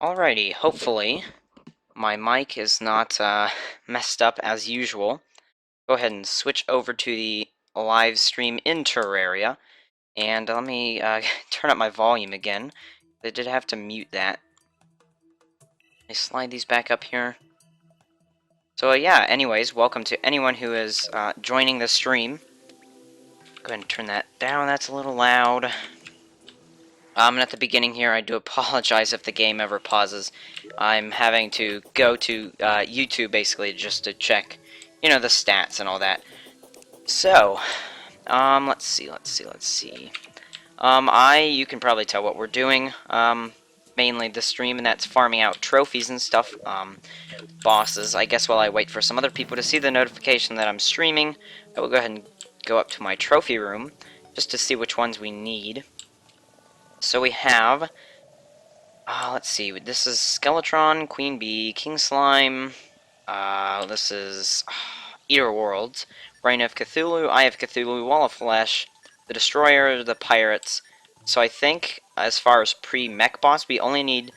Alrighty, hopefully my mic is not messed up as usual. Go ahead and switch over to the live stream in Terraria, and let me turn up my volume again. I did have to mute that. Let me slide these back up here. So yeah, anyways, welcome to anyone who is joining the stream. Go ahead and turn that down, that's a little loud. And at the beginning here, I do apologize if the game ever pauses. I'm having to go to YouTube, basically, just to check, the stats and all that. So, let's see. You can probably tell what we're doing, mainly the stream, and that's farming out trophies and stuff, bosses. I guess while I wait for some other people to see the notification that I'm streaming, I will go ahead and go up to my trophy room, just to see which ones we need. So we have, let's see, this is Skeletron, Queen Bee, King Slime, this is Eater Worlds, Brain of Cthulhu, Eye of Cthulhu, Wall of Flesh, the Destroyer, the Pirates. So I think, as far as pre-mech boss, we only need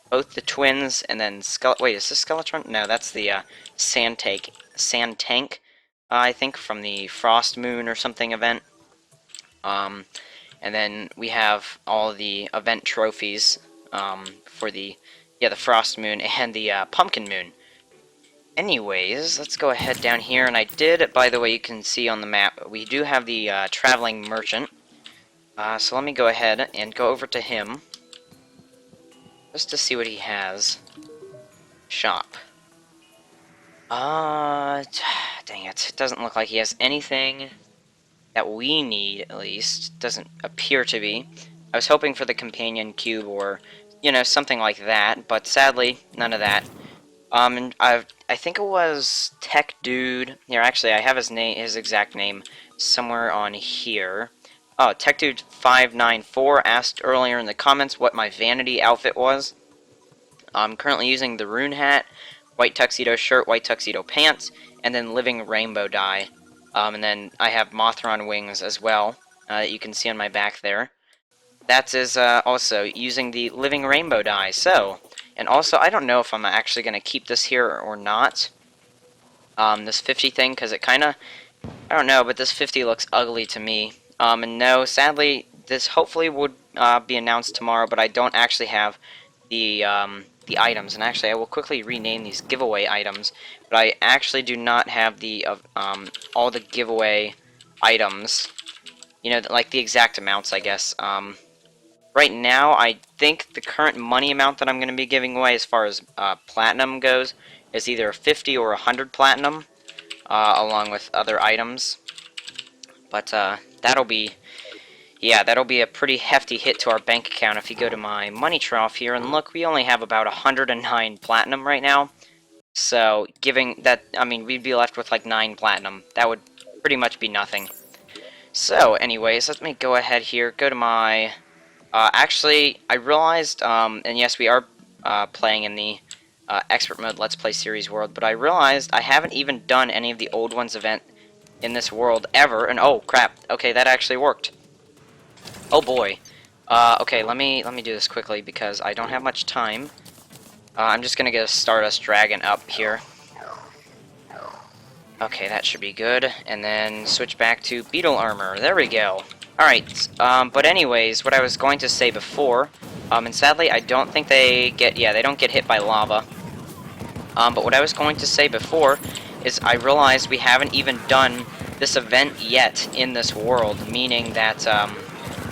both the twins and then wait, is this Skeletron? No, that's the Sand Tank, I think, from the Frost Moon or something event. And then we have all the event trophies for the Frost Moon and the Pumpkin Moon. Anyways, let's go ahead down here, and I did, by the way, you can see on the map, we do have the Traveling Merchant. So let me go ahead and go over to him, just to see what he has. Shop. Dang it doesn't look like he has anything that we need, at least. Doesn't appear to be. I was hoping for the companion cube or, something like that, but sadly, none of that. And I think it was Tech Dude. Here, actually, I have his exact name somewhere on here. Oh, Tech Dude 594 asked earlier in the comments what my vanity outfit was. I'm currently using the rune hat, white tuxedo shirt, white tuxedo pants, and then living rainbow dye. And then I have Mothron wings as well, that you can see on my back there. That is also using the living rainbow dye. So, and also, I don't know if I'm actually going to keep this here or not. This 50 thing, because it kind of, I don't know, but this 50 looks ugly to me. And no, sadly, this hopefully would be announced tomorrow, but I don't actually have the items. And actually, I will quickly rename these giveaway items. But I actually do not have the all the giveaway items. Like the exact amounts, I guess. Right now, I think the current money amount that I'm going to be giving away as far as platinum goes is either 50 or 100 platinum, along with other items. But that'll be a pretty hefty hit to our bank account if you go to my money trough here and look. We only have about 109 platinum right now. So, giving that, I mean, we'd be left with like 9 platinum. That would pretty much be nothing. So, anyways, let me go ahead here, go to my... actually, I realized, and yes, we are playing in the Expert Mode Let's Play Series world, but I realized I haven't even done any of the Old Ones event in this world ever, and oh, crap, okay, that actually worked. Oh boy. Okay, let me do this quickly, because I don't have much time. I'm just gonna get a Stardust Dragon up here. Okay, that should be good. And then switch back to Beetle Armor. There we go. Alright, but anyways, what I was going to say before, and sadly I don't think they don't get hit by lava. But what I was going to say before is I realized we haven't even done this event yet in this world, meaning that,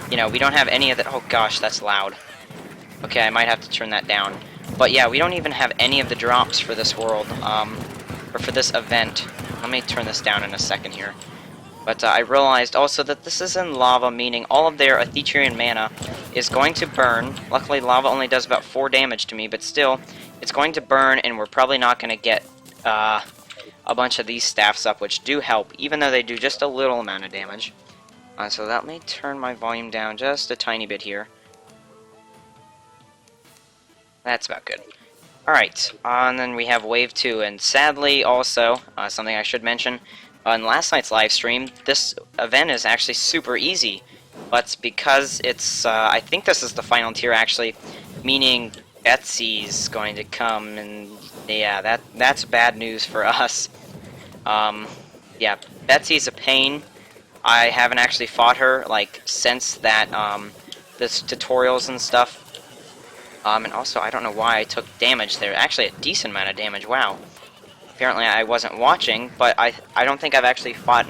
we don't have any of the... Oh gosh, that's loud. Okay, I might have to turn that down. But yeah, we don't even have any of the drops for this world, or for this event. Let me turn this down in a second here. But I realized also that this is in lava, meaning all of their Aetherian mana is going to burn. Luckily, lava only does about 4 damage to me, but still, it's going to burn, and we're probably not going to get a bunch of these staffs up, which do help, even though they do just a little amount of damage. So let me turn my volume down just a tiny bit here. That's about good. Alright, and then we have Wave 2, and sadly, also, something I should mention, on last night's live stream, this event is actually super easy, but because it's, I think this is the final tier, actually, meaning Betsy's going to come, and yeah, that's bad news for us. Yeah, Betsy's a pain. I haven't actually fought her, like, since that, this tutorials and stuff. And also, I don't know why I took damage there. Actually, a decent amount of damage, wow. Apparently I wasn't watching, but I don't think I've actually fought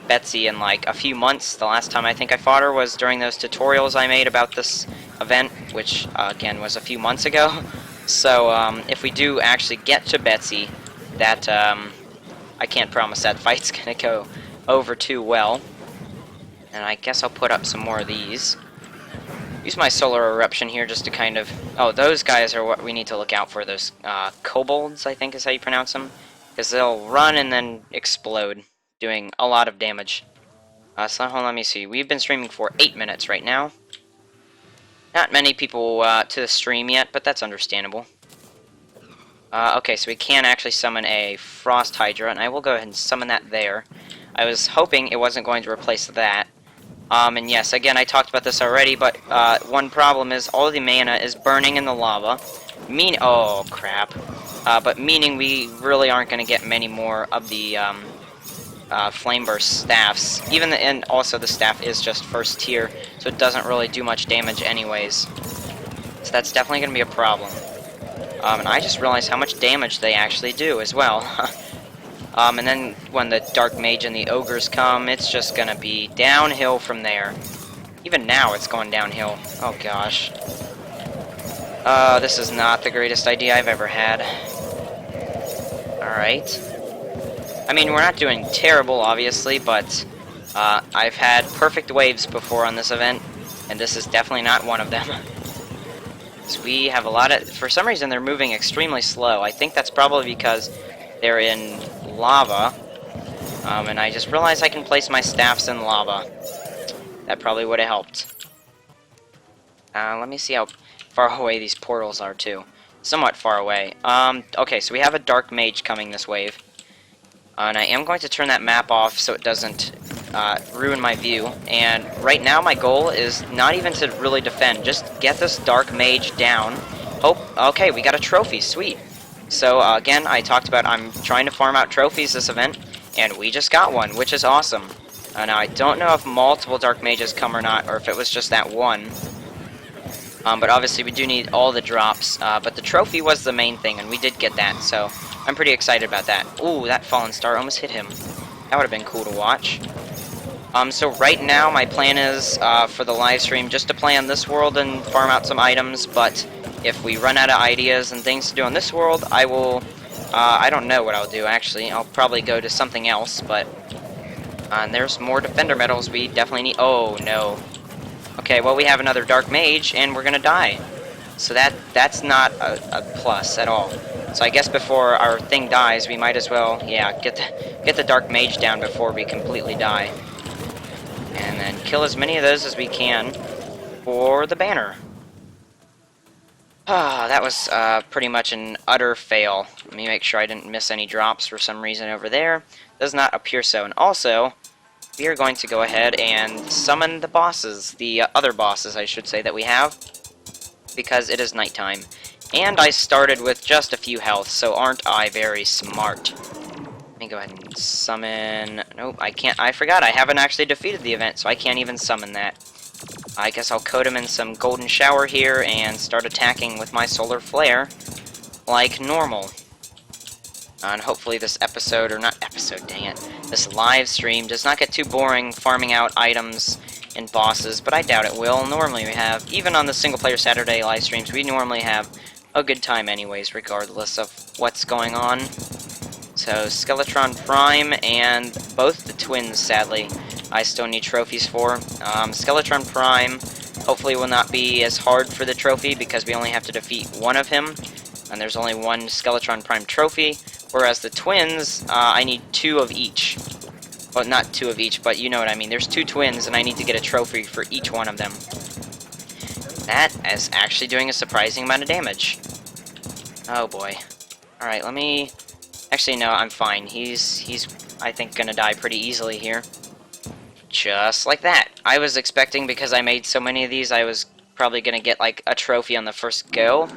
Betsy in, like, a few months. The last time I think I fought her was during those tutorials I made about this event, which, again, was a few months ago. So, if we do actually get to Betsy, that, I can't promise that fight's gonna go over too well. And I guess I'll put up some more of these. Use my solar eruption here just to kind of... Oh, those guys are what we need to look out for. Those kobolds, I think is how you pronounce them. Because they'll run and then explode, doing a lot of damage. So hold on, let me see. We've been streaming for 8 minutes right now. Not many people to the stream yet, but that's understandable. Okay, so we can actually summon a Frost Hydra, and I will go ahead and summon that there. I was hoping it wasn't going to replace that. And yes, again, I talked about this already, but one problem is all the mana is burning in the lava. Oh, crap. But meaning we really aren't going to get many more of the Flame Burst staffs. And also the staff is just first tier, so it doesn't really do much damage anyways. So that's definitely going to be a problem. And I just realized how much damage they actually do as well. And then when the Dark Mage and the Ogres come, it's just gonna be downhill from there. Even now it's going downhill. Oh gosh. This is not the greatest idea I've ever had. Alright. I mean, we're not doing terrible, obviously, but I've had perfect waves before on this event, and this is definitely not one of them. So we have a lot of... For some reason, they're moving extremely slow. I think that's probably because they're in lava. And I just realized I can place my staffs in lava. That probably would have helped. Let me see how far away these portals are, too. Somewhat far away. Okay, so we have a Dark Mage coming this wave. And I am going to turn that map off so it doesn't ruin my view. And right now my goal is not even to really defend, just get this Dark Mage down. Okay, we got a trophy, sweet. So again, I talked about I'm trying to farm out trophies this event, and we just got one, which is awesome. Now I don't know if multiple Dark Mages come or not, or if it was just that one. But obviously we do need all the drops, but the trophy was the main thing, and we did get that, so I'm pretty excited about that. Ooh, that Fallen Star almost hit him. That would have been cool to watch. So right now my plan is, for the live stream, just to play on this world and farm out some items, but if we run out of ideas and things to do on this world, I will, I don't know what I'll do, actually. I'll probably go to something else, but, and there's more Defender medals we definitely need. Oh, no. Okay, well, we have another Dark Mage, and we're gonna die. So that's not a plus at all. So I guess before our thing dies, we might as well, yeah, get the Dark Mage down before we completely die. And then kill as many of those as we can for the banner. Ah, that was pretty much an utter fail. Let me make sure I didn't miss any drops for some reason over there. Does not appear so. And also, we are going to go ahead and summon the bosses, the other bosses, I should say, that we have, because it is nighttime. And I started with just a few health, so aren't I very smart? Let me go ahead and summon... Nope, I can't... I forgot, I haven't actually defeated the event, so I can't even summon that. I guess I'll coat him in some Golden Shower here and start attacking with my Solar Flare like normal. And hopefully this episode, or not episode, dang it, this live stream does not get too boring farming out items and bosses, but I doubt it will. Normally we have, even on the Singleplayer Saturday live streams, we normally have a good time anyways, regardless of what's going on. So, Skeletron Prime and both the twins, sadly, I still need trophies for. Skeletron Prime hopefully will not be as hard for the trophy because we only have to defeat one of him, and there's only one Skeletron Prime trophy, whereas the twins, I need 2 of each. Well, not 2 of each, but you know what I mean. There's 2 twins, and I need to get a trophy for each one of them. That is actually doing a surprising amount of damage. Oh boy. Alright, let me... Actually, no, I'm fine. He's, I think, gonna die pretty easily here. Just like that. I was expecting, because I made so many of these, I was probably going to get like a trophy on the first go,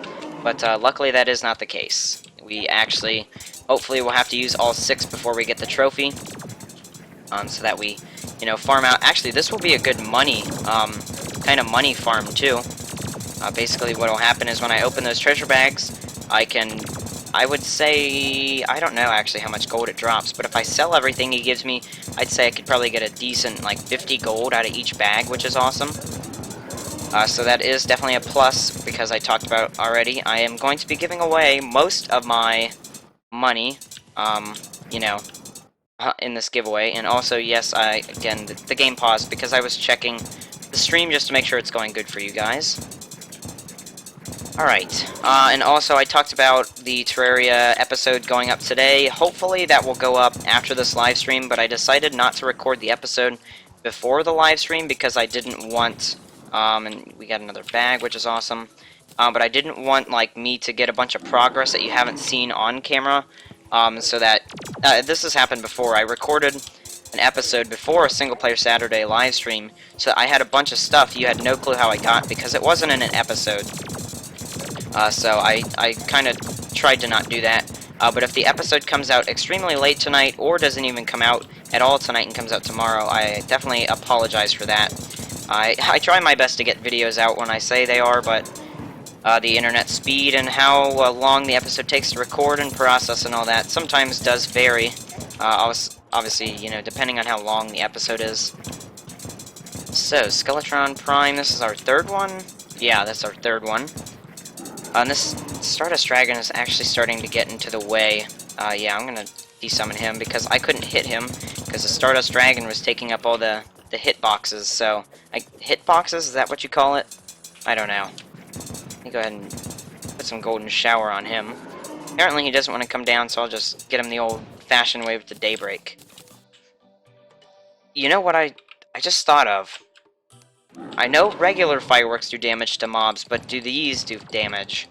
but luckily that is not the case. We actually, hopefully we'll have to use all 6 before we get the trophy, so that we, you know, farm out. Actually, this will be a good money, kind of money farm too. Basically what will happen is when I open those treasure bags, I would say, I don't know actually how much gold it drops, but if I sell everything he gives me, I'd say I could probably get a decent, like, 50 gold out of each bag, which is awesome. So that is definitely a plus, because I talked about already. I am going to be giving away most of my money, you know, in this giveaway. And also, yes, again, the game paused because I was checking the stream just to make sure it's going good for you guys. Alright, and also I talked about the Terraria episode going up today. Hopefully that will go up after this live stream, but I decided not to record the episode before the live stream because I didn't want, and we got another bag, which is awesome, but I didn't want, like, me to get a bunch of progress that you haven't seen on camera, so that, this has happened before. I recorded an episode before a Singleplayer Saturday live stream, so I had a bunch of stuff you had no clue how I got because it wasn't in an episode. So I kind of tried to not do that. But if the episode comes out extremely late tonight, or doesn't even come out at all tonight and comes out tomorrow, I definitely apologize for that. I try my best to get videos out when I say they are, but the internet speed and how long the episode takes to record and process and all that sometimes does vary. Obviously, you know, depending on how long the episode is. So, Skeletron Prime, this is our 3rd one? Yeah, that's our 3rd one. And this Stardust Dragon is actually starting to get into the way. Yeah, I'm gonna desummon him because I couldn't hit him because the Stardust Dragon was taking up all the hit boxes. So, hit boxes, is that what you call it? I don't know. Let me go ahead and put some Golden Shower on him. Apparently he doesn't want to come down, so I'll just get him the old-fashioned way with the Daybreak. You know what I just thought of? I know regular fireworks do damage to mobs, but do these do damage?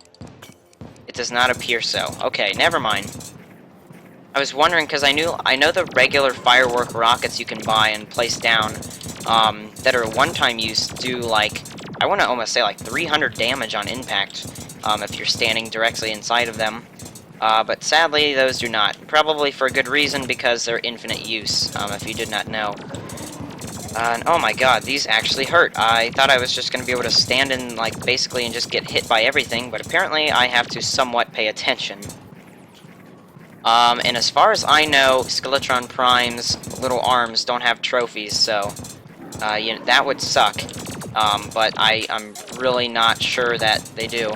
It does not appear so. Okay, never mind. I was wondering, because I know the regular firework rockets you can buy and place down, that are one-time use do, like, I want to almost say, like, 300 damage on impact, if you're standing directly inside of them. But sadly, those do not. Probably for a good reason, because they're infinite use, if you did not know. And oh my god, these actually hurt. I thought I was just going to be able to stand in, like, basically and just get hit by everything, but apparently I have to somewhat pay attention. And as far as I know, Skeletron Prime's little arms don't have trophies, so, you know, that would suck. But I'm really not sure that they do.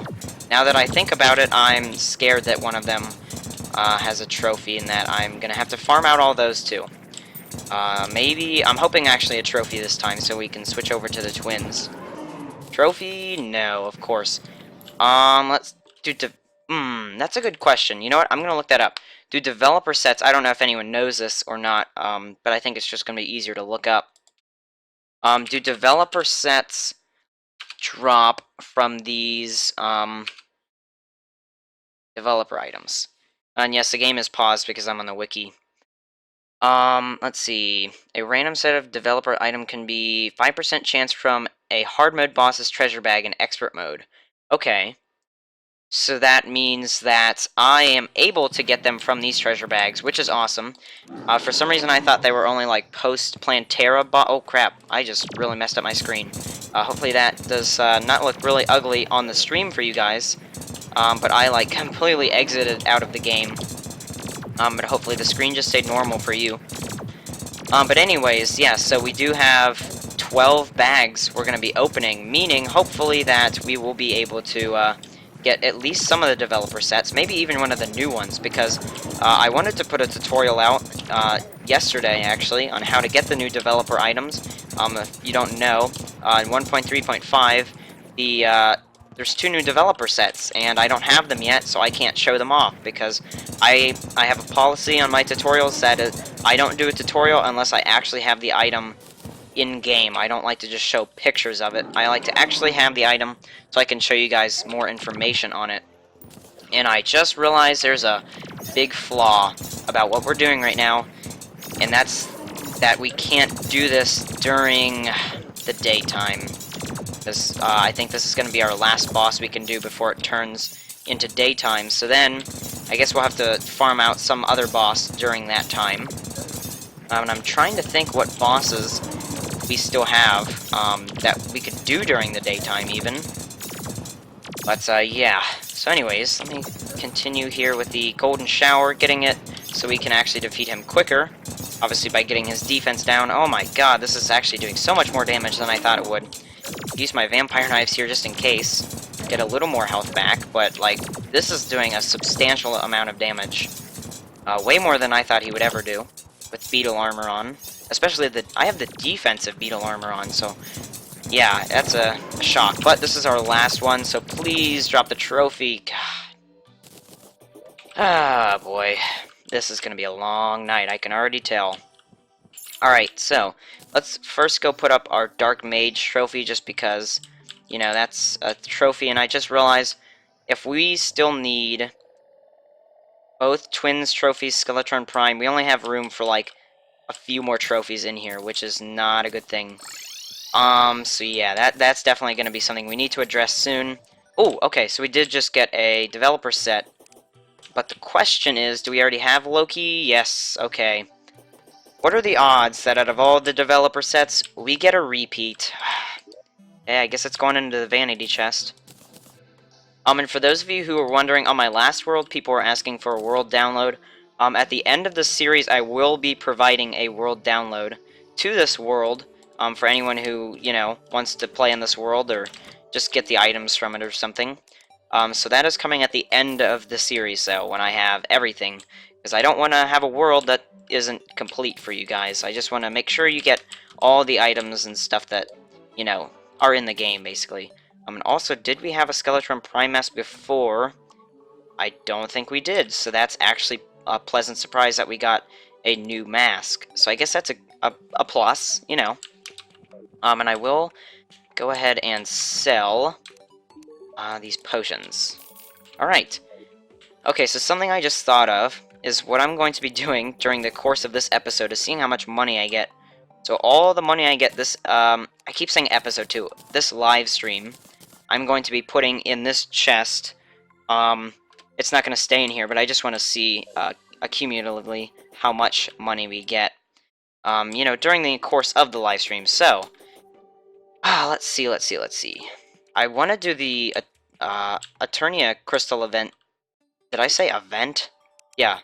Now that I think about it, I'm scared that one of them, has a trophy and that I'm going to have to farm out all those too. Maybe, I'm hoping actually a trophy this time so we can switch over to the twins. Trophy? No, of course. Let's do, that's a good question. You know what, I'm gonna look that up. Do developer sets, I don't know if anyone knows this or not, but I think it's just gonna be easier to look up. Do developer sets drop from these, developer items? And yes, the game is paused because I'm on the wiki. Let's see. A random set of developer item can be 5% chance from a hard mode boss's treasure bag in expert mode. Okay. So that means that I am able to get them from these treasure bags, which is awesome. For some reason I thought they were only like post-Plantera oh crap, I just really messed up my screen. Hopefully that does not look really ugly on the stream for you guys. But I like completely exited out of the game. But hopefully the screen just stayed normal for you. But anyways, yeah, so we do have 12 bags we're going to be opening, meaning hopefully that we will be able to get at least some of the developer sets, maybe even one of the new ones, because I wanted to put a tutorial out yesterday, actually, on how to get the new developer items. If you don't know, in 1.3.5, there's 2 new developer sets, and I don't have them yet, so I can't show them off, because I have a policy on my tutorials that I don't do a tutorial unless I actually have the item in-game. I don't like to just show pictures of it. I like to actually have the item so I can show you guys more information on it. And I just realized there's a big flaw about what we're doing right now, and that's that we can't do this during the daytime. Because I think this is going to be our last boss we can do before it turns into daytime. So then, I guess we'll have to farm out some other boss during that time. And I'm trying to think what bosses we still have that we could do during the daytime, even. But, yeah. So anyways, let me continue here with the Golden Shower, getting it so we can actually defeat him quicker. Obviously, by getting his defense down. Oh my god, this is actually doing so much more damage than I thought it would. Use my Vampire Knives here just in case. Get a little more health back, but, like, this is doing a substantial amount of damage. Way more than I thought he would ever do, with Beetle Armor on. Especially I have the defensive Beetle Armor on, so yeah, that's a shock. But this is our last one, so please drop the trophy. God. Ah, boy. This is going to be a long night, I can already tell. Alright, so, let's first go put up our Dark Mage trophy, just because, you know, that's a trophy, and I just realized, if we still need both Twins trophies, Skeletron Prime, we only have room for, like, a few more trophies in here, which is not a good thing. So yeah, that's definitely going to be something we need to address soon. Oh, okay, so we did just get a developer set. But the question is, do we already have Loki? Yes, okay. What are the odds that out of all the developer sets, we get a repeat? Yeah, I guess it's going into the vanity chest. And for those of you who are wondering, on my last world, people were asking for a world download. At the end of the series, I will be providing a world download to this world, for anyone who, you know, wants to play in this world, or just get the items from it or something. So that is coming at the end of the series, though, when I have everything. Because I don't want to have a world that isn't complete for you guys. I just want to make sure you get all the items and stuff that, you know, are in the game, basically. And also, did we have a Skeletron Prime mask before? I don't think we did, so that's actually a pleasant surprise that we got a new mask. So I guess that's a plus, you know. And I will go ahead and sell these potions. Alright. Okay, so something I just thought of is what I'm going to be doing during the course of this episode is seeing how much money I get. So all the money I get this, I keep saying episode 2, this live stream, I'm going to be putting in this chest. It's not going to stay in here, but I just want to see, accumulatively, how much money we get, you know, during the course of the live stream. So, let's see. I want to do the, Eternia Crystal event. Did I say event? Yeah,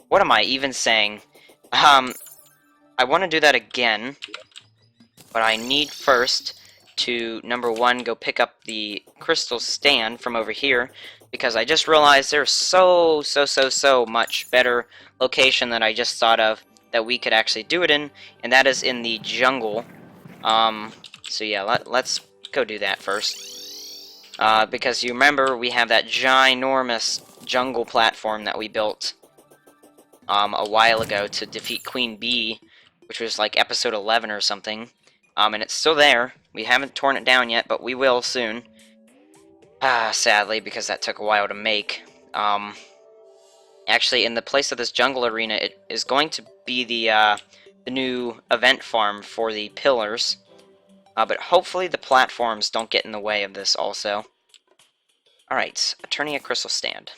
what am I even saying? I want to do that again, but I need first to, number one, go pick up the crystal stand from over here, because I just realized there's so much better location that I just thought of that we could actually do it in, and that is in the jungle. So yeah, let's go do that first. Because you remember, we have that ginormous jungle platform that we built a while ago to defeat Queen Bee, which was like episode 11 or something. And it's still there. We haven't torn it down yet, but we will soon. Sadly, because that took a while to make. Actually, in the place of this jungle arena, it is going to be the new event farm for the pillars. But hopefully the platforms don't get in the way of this also. Alright, Eternia Crystal Stand.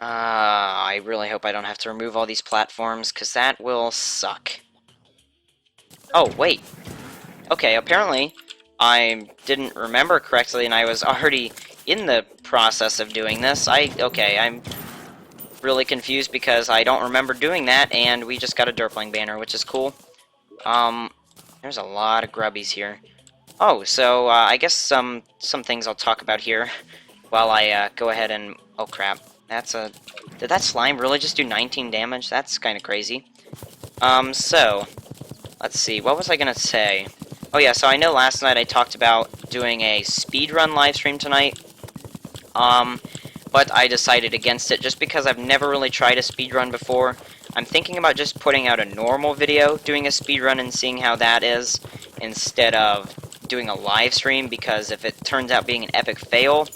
I really hope I don't have to remove all these platforms, because that will suck. Oh, wait. Okay, apparently I didn't remember correctly, and I was already in the process of doing this. Okay, I'm really confused because I don't remember doing that, and we just got a Derpling banner, which is cool. There's a lot of grubbies here. Oh, so, I guess some things I'll talk about here while I, go ahead and... Oh, crap. Did that slime really just do 19 damage? That's kind of crazy. So... Let's see, what was I gonna say? Oh yeah, so I know last night I talked about doing a speedrun livestream tonight. But I decided against it just because I've never really tried a speedrun before. I'm thinking about just putting out a normal video, doing a speedrun and seeing how that is, instead of doing a live stream, because if it turns out being an epic fail,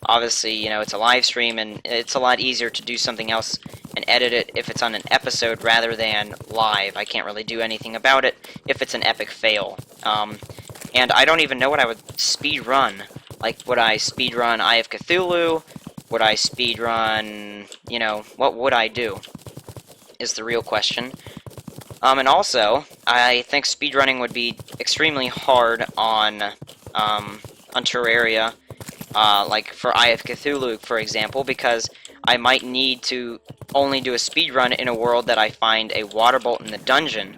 obviously, you know, it's a live stream and it's a lot easier to do something else and edit it if it's on an episode rather than live. I can't really do anything about it if it's an epic fail. And I don't even know what I would speed run. Like, would I speed run Eye of Cthulhu? Would I speed run, you know, what would I do? Is the real question. And also, I think speedrunning would be extremely hard on Terraria, like for Eye of Cthulhu, for example, because I might need to only do a speedrun in a world that I find a water bolt in the dungeon,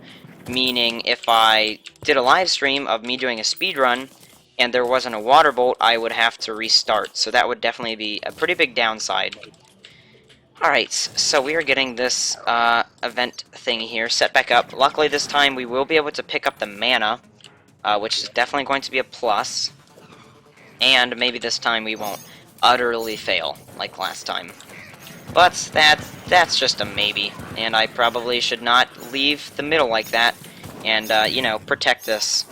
meaning if I did a live stream of me doing a speedrun, and there wasn't a water bolt, I would have to restart, so that would definitely be a pretty big downside. Alright, so we are getting this event thing here set back up. Luckily this time we will be able to pick up the mana, which is definitely going to be a plus. And maybe this time we won't utterly fail, like last time. But that's just a maybe, and I probably should not leave the middle like that, and, you know, protect this.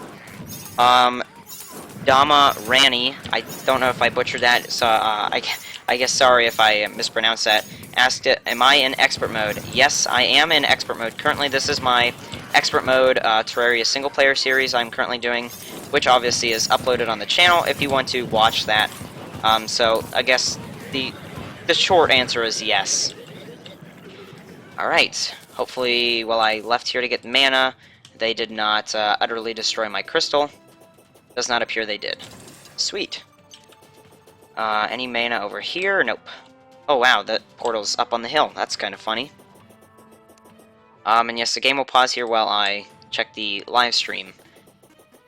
Dama Rani, I don't know if I butchered that, so I guess sorry if I mispronounced that, asked it, am I in expert mode? Yes, I am in expert mode. Currently, this is my expert mode Terraria single-player series I'm currently doing, which obviously is uploaded on the channel if you want to watch that. So, I guess the short answer is yes. Alright, hopefully, while I left here to get mana, they did not utterly destroy my crystal. Does not appear they did. Sweet. Any mana over here? Nope. Oh wow, the portal's up on the hill. That's kind of funny. And yes, the game will pause here while I check the live stream.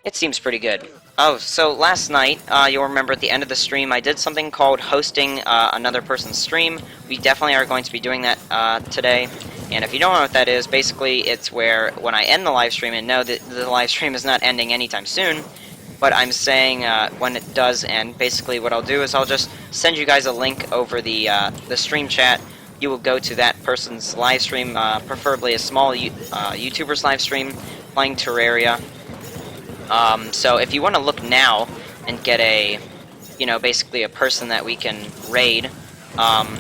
It seems pretty good. Oh, so last night, you'll remember at the end of the stream, I did something called hosting another person's stream. We definitely are going to be doing that today. And if you don't know what that is, basically it's where when I end the live stream, and no, the live stream is not ending anytime soon, but I'm saying when it does end, basically what I'll do is I'll just send you guys a link over the stream chat. You will go to that person's live stream, preferably a small YouTuber's live stream, playing Terraria. So if you want to look now and get a, you know, basically a person that we can raid,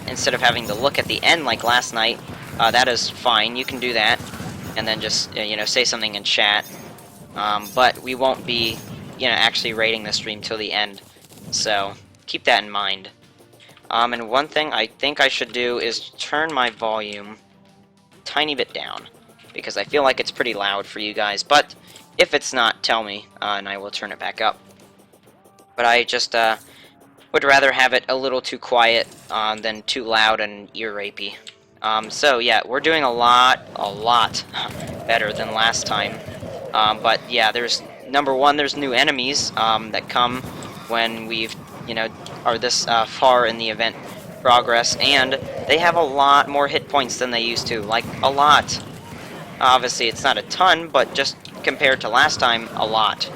instead of having to look at the end like last night, that is fine. You can do that, and then just, you know, say something in chat. But we won't be, you know, actually rating the stream till the end, so keep that in mind. And one thing I think I should do is turn my volume a tiny bit down, because I feel like it's pretty loud for you guys, but if it's not, tell me, and I will turn it back up. But I just would rather have it a little too quiet than too loud and ear-rapey. So yeah, we're doing a lot better than last time. But yeah, there's number one, there's new enemies that come when we've, you know, are this far in the event progress, and they have a lot more hit points than they used to, like a lot. Obviously, it's not a ton, but just compared to last time, a lot.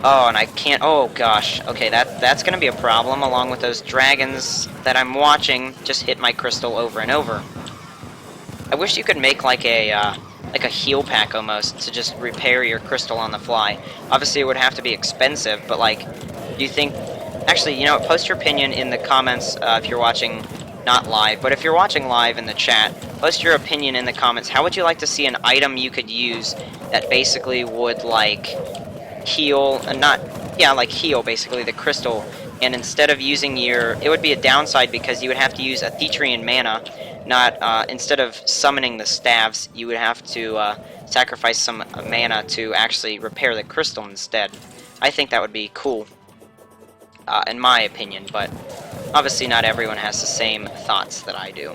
Oh, and I can't. Oh gosh. Okay, that's gonna be a problem, along with those dragons that I'm watching just hit my crystal over and over. I wish you could make like a heal pack almost to just repair your crystal on the fly. Obviously, it would have to be expensive, but like, do you think? Actually, you know, post your opinion in the comments if you're watching not live, but if you're watching live in the chat, post your opinion in the comments. How would you like to see an item you could use that basically would like heal, like heal basically the crystal, and instead of using it would be a downside because you would have to use a Thetrian mana, not, instead of summoning the staves, you would have to sacrifice some mana to actually repair the crystal instead. I think that would be cool, in my opinion, but obviously not everyone has the same thoughts that I do.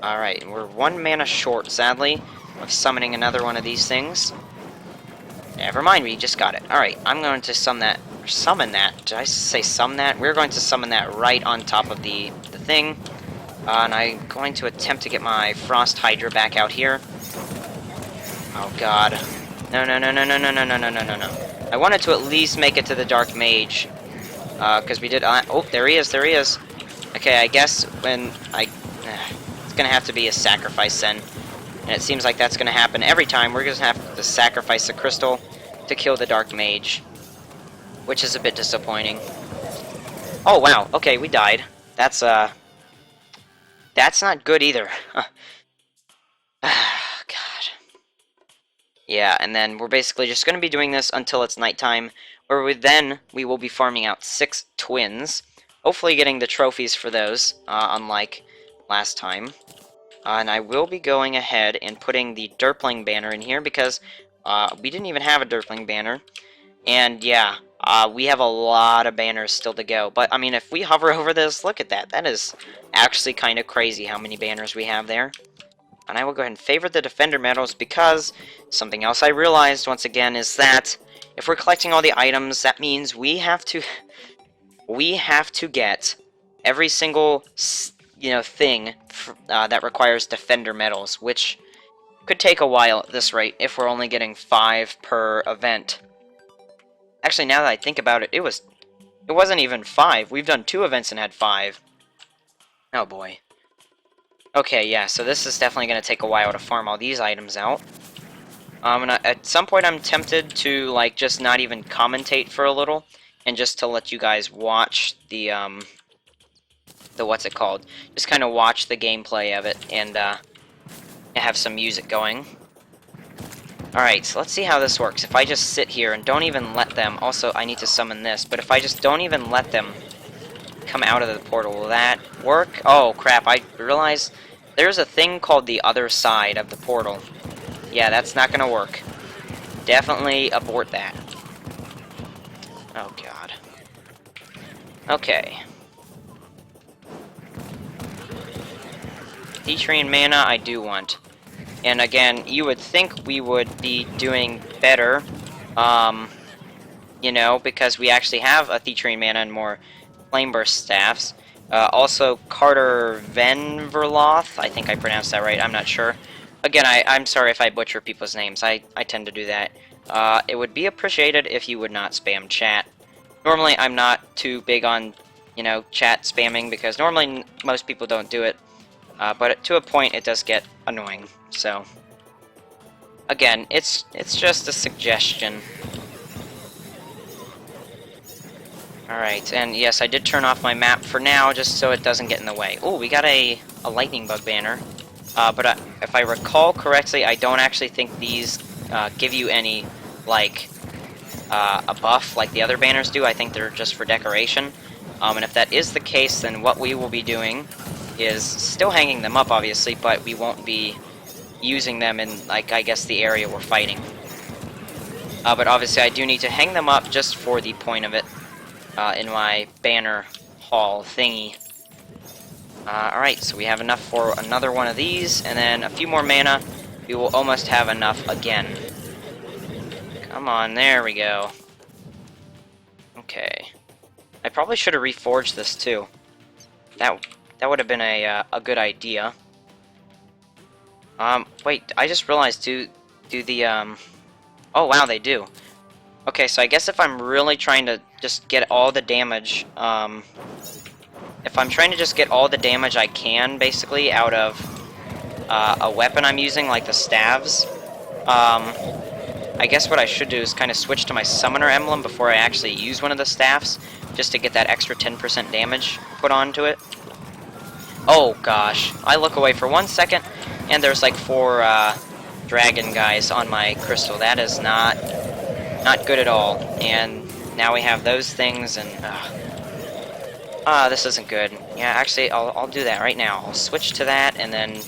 Alright, we're 1 mana short, sadly, of summoning another one of these things. Never mind, we just got it. Alright, I'm going to summon that. Did I say summon that? We're going to summon that right on top of the thing. And I'm going to attempt to get my Frost Hydra back out here. Oh god. No, no, no, no, no, no, no, no, no, no, no, no. I wanted to at least make it to the Dark Mage. Because we did... oh, there he is, there he is. Okay, I guess when it's gonna have to be a sacrifice then. And it seems like that's gonna happen every time. We're gonna have to sacrifice the crystal to kill the Dark Mage. Which is a bit disappointing. Oh, wow. Okay, we died. That's, That's not good either. God. Yeah, and then we're basically just going to be doing this until it's nighttime, where then we will be farming out 6 twins, hopefully getting the trophies for those, unlike last time. And I will be going ahead and putting the Derpling banner in here, because we didn't even have a Derpling banner. And yeah, we have a lot of banners still to go. But, I mean, if we hover over this, look at that. That is actually kind of crazy how many banners we have there. And I will go ahead and favor the Defender medals, because something else I realized, once again, is that if we're collecting all the items, that means we have to get every single, thing that requires Defender medals, which could take a while at this rate if we're only getting 5 per event. Actually, now that I think about it, it wasn't even 5. We've done 2 events and had 5. Oh boy. Okay, yeah, so this is definitely going to take a while to farm all these items out. And at some point I'm tempted to, like, just not even commentate for a little, and just to let you guys watch the what's it called? Just kind of watch the gameplay of it, and, have some music going. Alright, so let's see how this works. If I just sit here and don't even let them... Also, I need to summon this, but if I just don't even let them come out of the portal, will that work? Oh, crap, I realized there's a thing called the other side of the portal. Yeah, that's not gonna work. Definitely abort that. Oh, God. Okay. Featuring mana, I do want. And again, you would think we would be doing better, you know, because we actually have a Featuring mana and more Flame Burst staffs. Also, Carter Venverloth, I think I pronounced that right, I'm not sure. Again, I'm sorry if I butcher people's names, I tend to do that. It would be appreciated if you would not spam chat. Normally, I'm not too big on, you know, chat spamming, because normally most people don't do it. But to a point, it does get annoying, so... Again, it's just a suggestion. Alright, and yes, I did turn off my map for now, just so it doesn't get in the way. Oh, we got a lightning bug banner. But if I recall correctly, I don't actually think these give you any, like, a buff like the other banners do. I think they're just for decoration. And if that is the case, then what we will be doing is still hanging them up, obviously, but we won't be using them in, like, I guess the area we're fighting. But obviously I do need to hang them up just for the point of it, in my banner hall thingy. Alright, so we have enough for another one of these, and then a few more mana. We will almost have enough again. Come on, there we go. Okay. I probably should have reforged this too. That would have been a good idea. Wait, I just realized, do the, oh wow, they do. Okay, so I guess if I'm really trying to just get all the damage, if I'm trying to just get all the damage I can, basically, out of, a weapon I'm using, like the staves, I guess what I should do is kind of switch to my summoner emblem before I actually use one of the staffs, just to get that extra 10% damage put onto it. Oh gosh, I look away for 1 second, and there's like 4 dragon guys on my crystal. That is not good at all. And now we have those things, and this isn't good. Yeah, actually, I'll do that right now. I'll switch to that, and then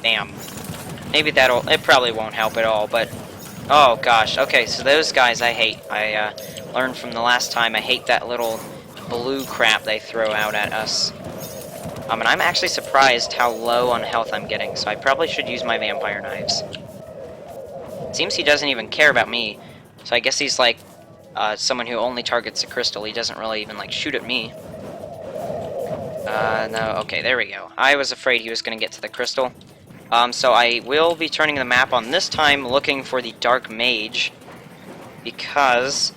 bam. Maybe it probably won't help at all, but oh gosh. Okay, so those guys I hate. I learned from the last time I hate that little blue crap they throw out at us. And I'm actually surprised how low on health I'm getting, so I probably should use my vampire knives. It seems he doesn't even care about me, so I guess he's like someone who only targets the crystal. He doesn't really even like shoot at me. No, okay, there we go. I was afraid he was going to get to the crystal. So I will be turning the map on this time, looking for the Dark Mage, because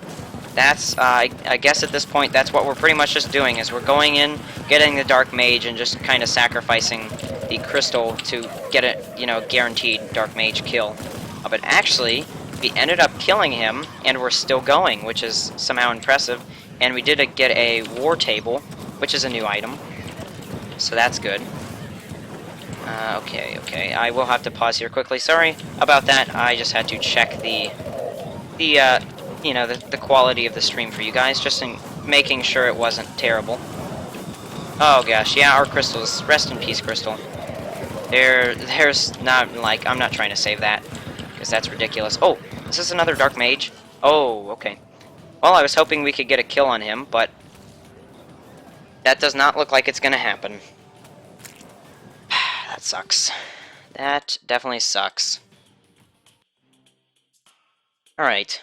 that's, I guess at this point, that's what we're pretty much just doing, is we're going in, getting the Dark Mage, and just kind of sacrificing the crystal to get a, guaranteed Dark Mage kill. But actually, we ended up killing him, and we're still going, which is somehow impressive, and we did get a war table, which is a new item, so that's good. Okay. I will have to pause here quickly. Sorry about that. I just had to check the quality of the stream for you guys, just in making sure it wasn't terrible. Oh gosh, yeah, our crystals. Rest in peace, crystal. There's not, like, I'm not trying to save that, because that's ridiculous. Oh, is this another dark mage? Oh, okay. Well, I was hoping we could get a kill on him, but that does not look like it's gonna happen. That sucks. That definitely sucks. Alright.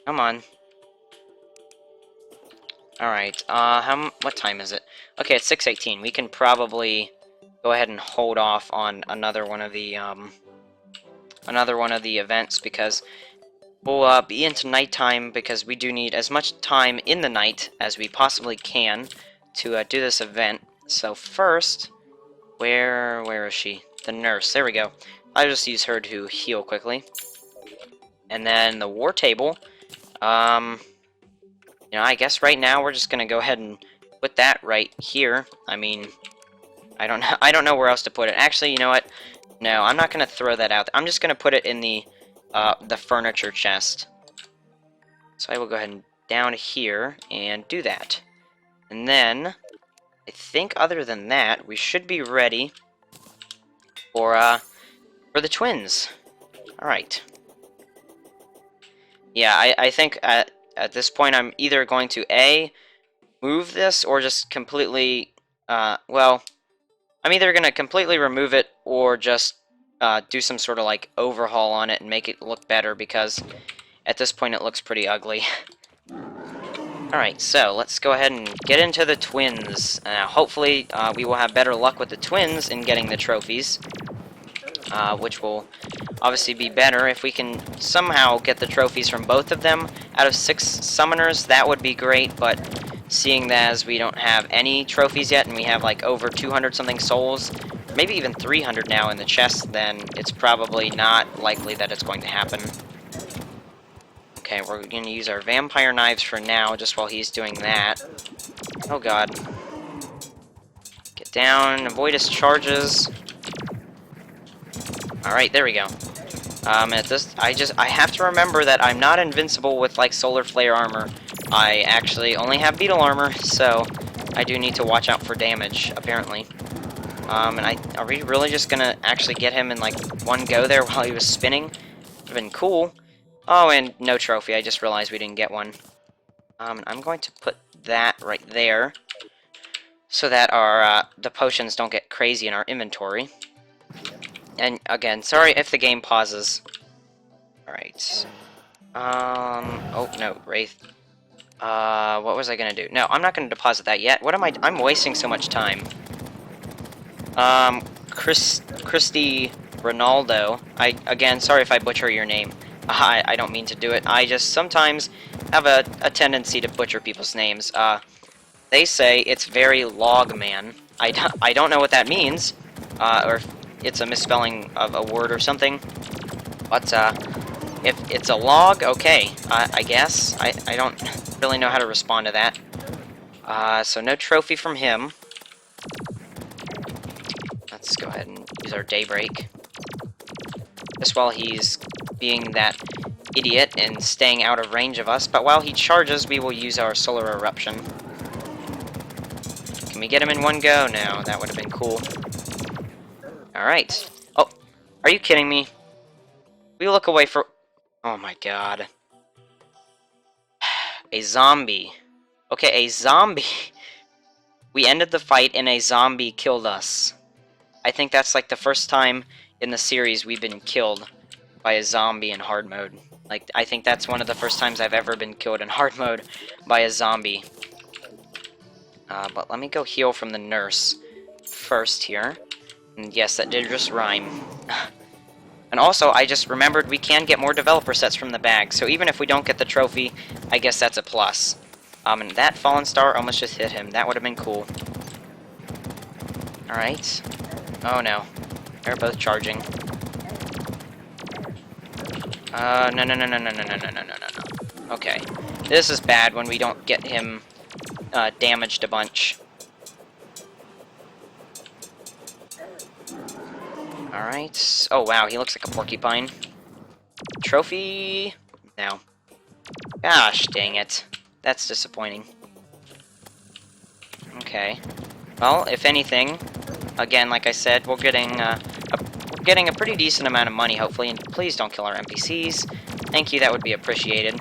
Come on. Alright, what time is it? Okay, it's 6:18. We can probably go ahead and hold off on another one of the events, because we'll be into nighttime, because we do need as much time in the night as we possibly can to do this event. So first, where is she? The nurse. There we go. I'll just use her to heal quickly. And then the war table. I guess right now we're just gonna go ahead and put that right here. I mean, I don't know where else to put it. Actually, you know what? No, I'm not gonna throw that out. I'm just gonna put it in the furniture chest. So I will go ahead and down here and do that. And then I think other than that, we should be ready for the twins. All right. Yeah, I think at this point I'm either going to move this or just completely well, I'm either going to completely remove it or just do some sort of like overhaul on it and make it look better, because at this point it looks pretty ugly. Alright, so let's go ahead and get into the twins. Hopefully we will have better luck with the twins in getting the trophies, which will obviously be better if we can somehow get the trophies from both of them. Out of 6 summoners, that would be great, but seeing that as we don't have any trophies yet, and we have like over 200 something souls, maybe even 300 now in the chest, then it's probably not likely that it's going to happen. Okay, we're going to use our vampire knives for now, just while he's doing that. Oh god. Get down, avoid his charges. Alright, there we go. At this, I have to remember that I'm not invincible with, like, solar flare armor. I actually only have beetle armor, so I do need to watch out for damage, apparently. And are we really just gonna actually get him in, like, one go there while he was spinning? Would've been cool. Oh, and no trophy, I just realized we didn't get one. I'm going to put that right there, so that our, the potions don't get crazy in our inventory. And again, sorry if the game pauses. Alright. Oh, no, Wraith. What was I gonna do? No, I'm not gonna deposit that yet. What am I'm wasting so much time. Christy Ronaldo. Again, sorry if I butcher your name. I don't mean to do it. I just sometimes have a tendency to butcher people's names. They say it's very logman. I don't know what that means. Or if it's a misspelling of a word or something. But, if it's a log, okay, I guess. I don't really know how to respond to that. So no trophy from him. Let's go ahead and use our daybreak. Just while he's being that idiot and staying out of range of us. But while he charges, we will use our solar eruption. Can we get him in one go? No, that would have been cool. Alright. Oh, are you kidding me? We look away for... Oh my god. A zombie. Okay, a zombie. We ended the fight and a zombie killed us. I think that's like the first time in the series we've been killed by a zombie in hard mode. Like, I think that's one of the first times I've ever been killed in hard mode by a zombie. But let me go heal from the nurse first here. And yes, that did just rhyme. And also, I just remembered we can get more developer sets from the bag, so even if we don't get the trophy, I guess that's a plus. And that fallen star almost just hit him. That would have been cool. Alright. Oh no. They're both charging. No. Okay. This is bad when we don't get him damaged a bunch. Alright. Oh, wow, he looks like a porcupine. Trophy? No. Gosh, dang it. That's disappointing. Okay. Well, if anything, again, like I said, we're getting a pretty decent amount of money, hopefully, and please don't kill our NPCs. Thank you, that would be appreciated.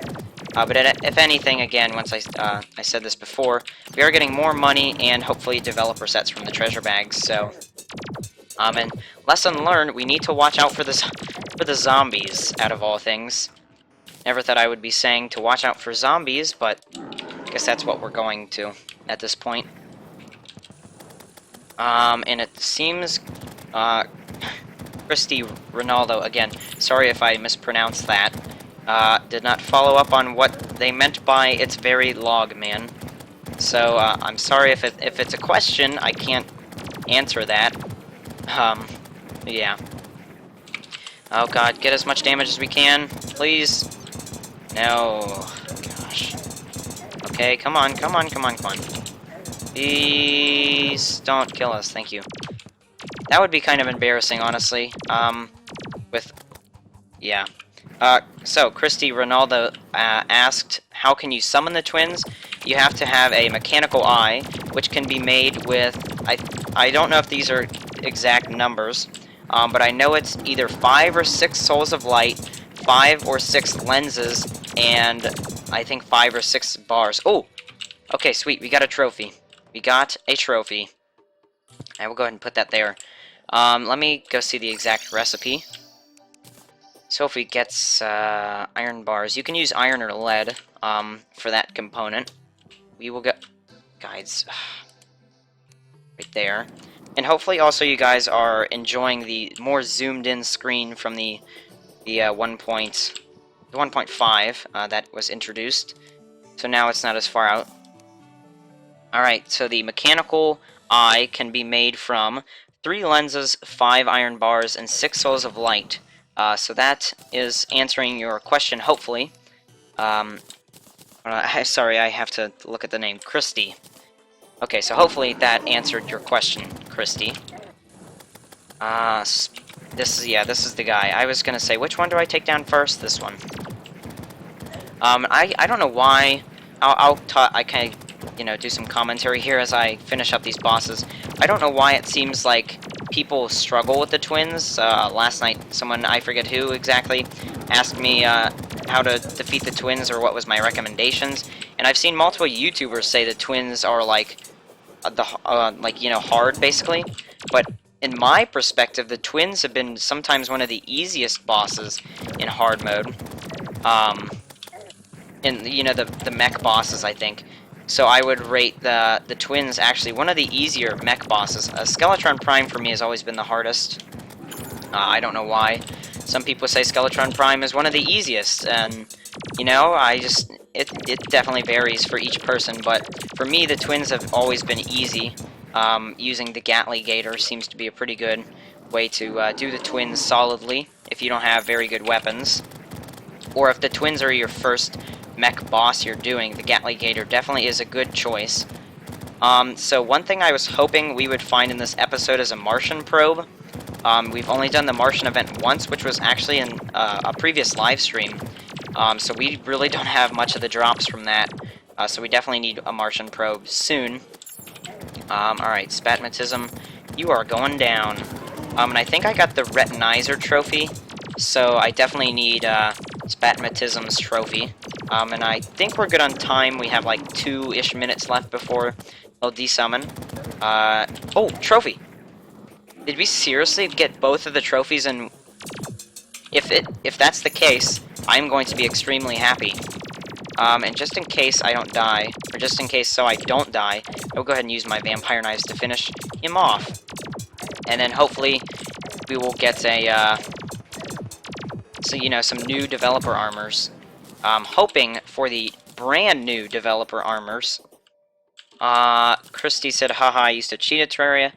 But if anything, again, once I said this before, we are getting more money and hopefully developer sets from the treasure bags. So, and lesson learned: we need to watch out for the zombies. Out of all things, never thought I would be saying to watch out for zombies, but I guess that's what we're going to at this point. And it seems, Christy Ronaldo, again, sorry if I mispronounced that, did not follow up on what they meant by "it's very log, man." So, I'm sorry if it's a question, I can't answer that. Yeah. Oh god, get as much damage as we can, please. No. Gosh. Okay, come on, come on, come on, come on. Please don't kill us, thank you. That would be kind of embarrassing, honestly. Yeah. So, Christy Ronaldo asked, how can you summon the twins? You have to have a mechanical eye, which can be made with, I don't know if these are exact numbers, but I know it's either 5 or 6 souls of light, 5 or 6 lenses, and I think 5 or 6 bars. Oh! Okay, sweet, we got a trophy. We got a trophy. I will go ahead and put that there. Let me go see the exact recipe. So if we gets iron bars, you can use iron or lead for that component. We will get guides right there, and hopefully also you guys are enjoying the more zoomed in screen from the 1.5 that was introduced. So now it's not as far out. Alright, so the mechanical eye can be made from 3 lenses, 5 iron bars, and 6 souls of light. So that is answering your question, hopefully. Sorry, I have to look at the name, Christy. Okay, so hopefully that answered your question, Christy. This is the guy. I was gonna say, which one do I take down first? This one. I don't know why. I kind of, do some commentary here as I finish up these bosses. I don't know why it seems like people struggle with the twins. Last night, someone, I forget who exactly, asked me how to defeat the twins or what was my recommendations. And I've seen multiple YouTubers say the twins are like hard basically. But in my perspective, the twins have been sometimes one of the easiest bosses in hard mode. The mech bosses, I think. So I would rate the twins actually one of the easier mech bosses. Skeletron Prime for me has always been the hardest. I don't know why. Some people say Skeletron Prime is one of the easiest, and it definitely varies for each person. But for me, the twins have always been easy. Using the Gatligator seems to be a pretty good way to do the twins solidly if you don't have very good weapons, or if the twins are your first mech boss you're doing, the Gatligator definitely is a good choice. So one thing I was hoping we would find in this episode is a Martian probe. We've only done the Martian event once, which was actually in a previous live stream. So we really don't have much of the drops from that. So we definitely need a Martian probe soon. Alright, Spatmatism, you are going down. And I think I got the Retinizer trophy, so I definitely need Spatmatism's trophy. And I think we're good on time. We have like 2-ish minutes left before they'll desummon. Oh, trophy! Did we seriously get both of the trophies? And if that's the case, I'm going to be extremely happy. And just in case I don't die, or just in case so I don't die, I'll go ahead and use my vampire knives to finish him off. And then hopefully we will get some new developer armors. Hoping for the brand new developer armors. Christy said, haha, I used to cheat at Terraria.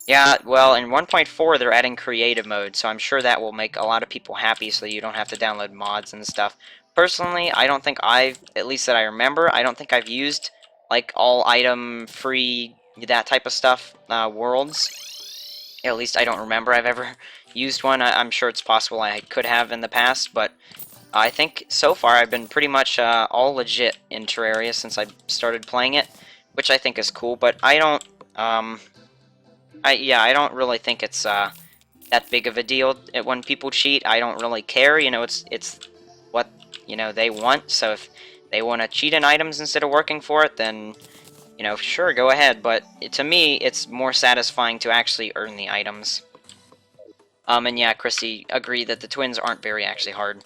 Yeah, well, in 1.4 they're adding creative mode, so I'm sure that will make a lot of people happy so you don't have to download mods and stuff. Personally, I don't think at least that I remember, I don't think I've used, like, all item free, that type of stuff, worlds. At least I don't remember I've ever used one. I'm sure it's possible I could have in the past, but I think so far I've been pretty much all legit in Terraria since I started playing it, which I think is cool. But I don't, I don't really think it's that big of a deal when people cheat. I don't really care. You know, it's what they want. So if they want to cheat in items instead of working for it, then sure, go ahead. But to me, it's more satisfying to actually earn the items. And yeah, Chrissy agreed that the twins aren't very actually hard.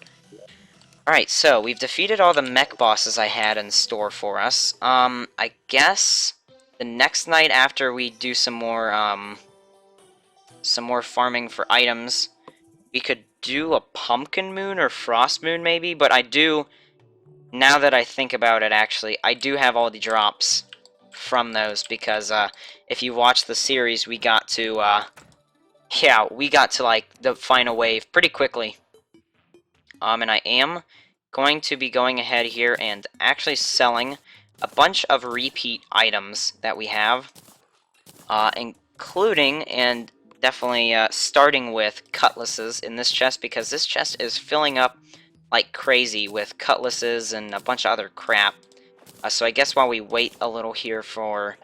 Alright, so we've defeated all the mech bosses I had in store for us. I guess the next night after we do some more farming for items, we could do a pumpkin moon or frost moon maybe, but now that I think about it actually, I do have all the drops from those because if you watch the series, we got to like the final wave pretty quickly. And I am going to be going ahead here and actually selling a bunch of repeat items that we have, including and definitely starting with cutlasses in this chest, because this chest is filling up like crazy with cutlasses and a bunch of other crap. So I guess while we wait a little here for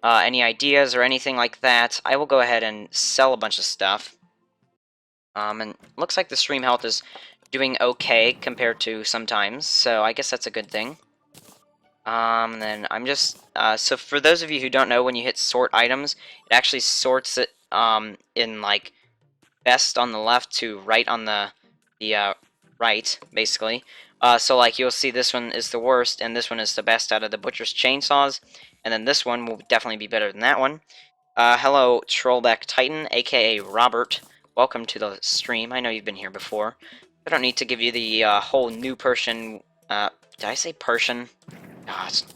any ideas or anything like that, I will go ahead and sell a bunch of stuff. And looks like the stream health is doing okay compared to sometimes, so I guess that's a good thing. Then I'm just, so for those of you who don't know, when you hit sort items, it actually sorts it, in, like, best on the left to right on the right, basically. So, like, you'll see this one is the worst, and this one is the best out of the Butcher's Chainsaws, and then this one will definitely be better than that one. Hello, Trollback Titan, aka Robert. Welcome to the stream. I know you've been here before. I don't need to give you the whole new Persian. Did I say Persian?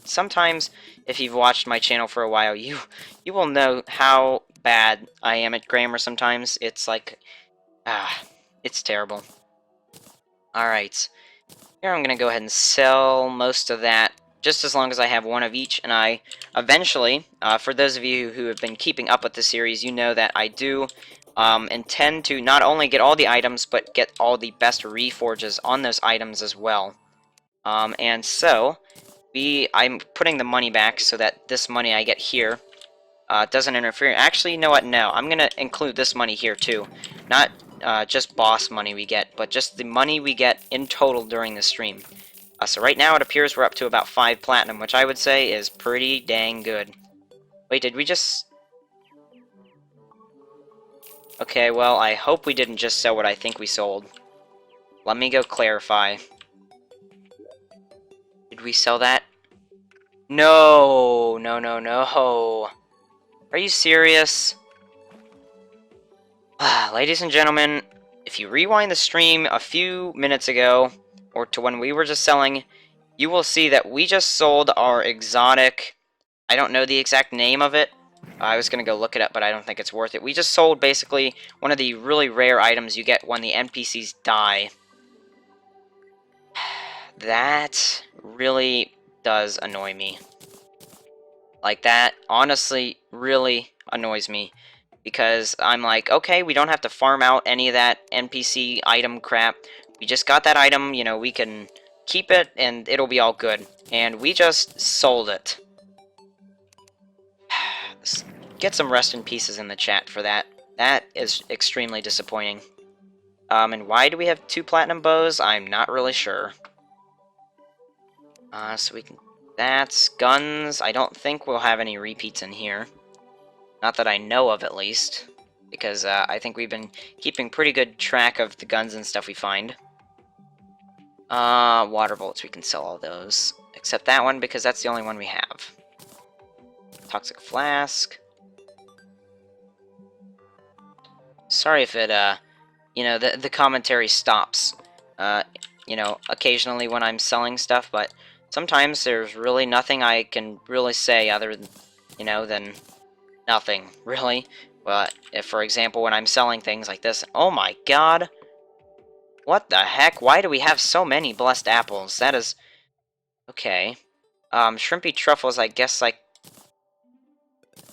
Sometimes, if you've watched my channel for a while, you will know how bad I am at grammar. Sometimes it's like, it's terrible. All right, here I'm gonna go ahead and sell most of that, just as long as I have one of each, and I eventually, for those of you who have been keeping up with the series, you know that I do intend to not only get all the items, but get all the best reforges on those items as well. And so, I'm putting the money back so that this money I get here doesn't interfere. Actually, you know what? No, I'm going to include this money here too. Not just boss money we get, but just the money we get in total during the stream. So right now it appears we're up to about 5 platinum, which I would say is pretty dang good. Wait, did we just... Okay, well, I hope we didn't just sell what I think we sold. Let me go clarify. Did we sell that? No, no, no, no. Are you serious? Ladies and gentlemen, if you rewind the stream a few minutes ago, or to when we were just selling, you will see that we just sold our exotic... I don't know the exact name of it. I was going to go look it up, but I don't think it's worth it. We just sold, basically, one of the really rare items you get when the NPCs die. That really does annoy me. Like, that honestly really annoys me. Because I'm like, okay, we don't have to farm out any of that NPC item crap. We just got that item, you know, we can keep it, and it'll be all good. And we just sold it. Get some rest in pieces in the chat for that. That is extremely disappointing. And why do we have 2 platinum bows? I'm not really sure. So we can... That's guns. I don't think we'll have any repeats in here. Not that I know of, at least. Because I think we've been keeping pretty good track of the guns and stuff we find. Water bolts, we can sell all those. Except that one, because that's the only one we have. Toxic flask. Sorry if it, you know, the commentary stops, you know, occasionally when I'm selling stuff, but sometimes there's really nothing I can really say other than, you know, than nothing, really. But, if, for example, when I'm selling things like this, oh my god! What the heck? Why do we have so many blessed apples? That is... Okay. Shrimpy truffles, I guess I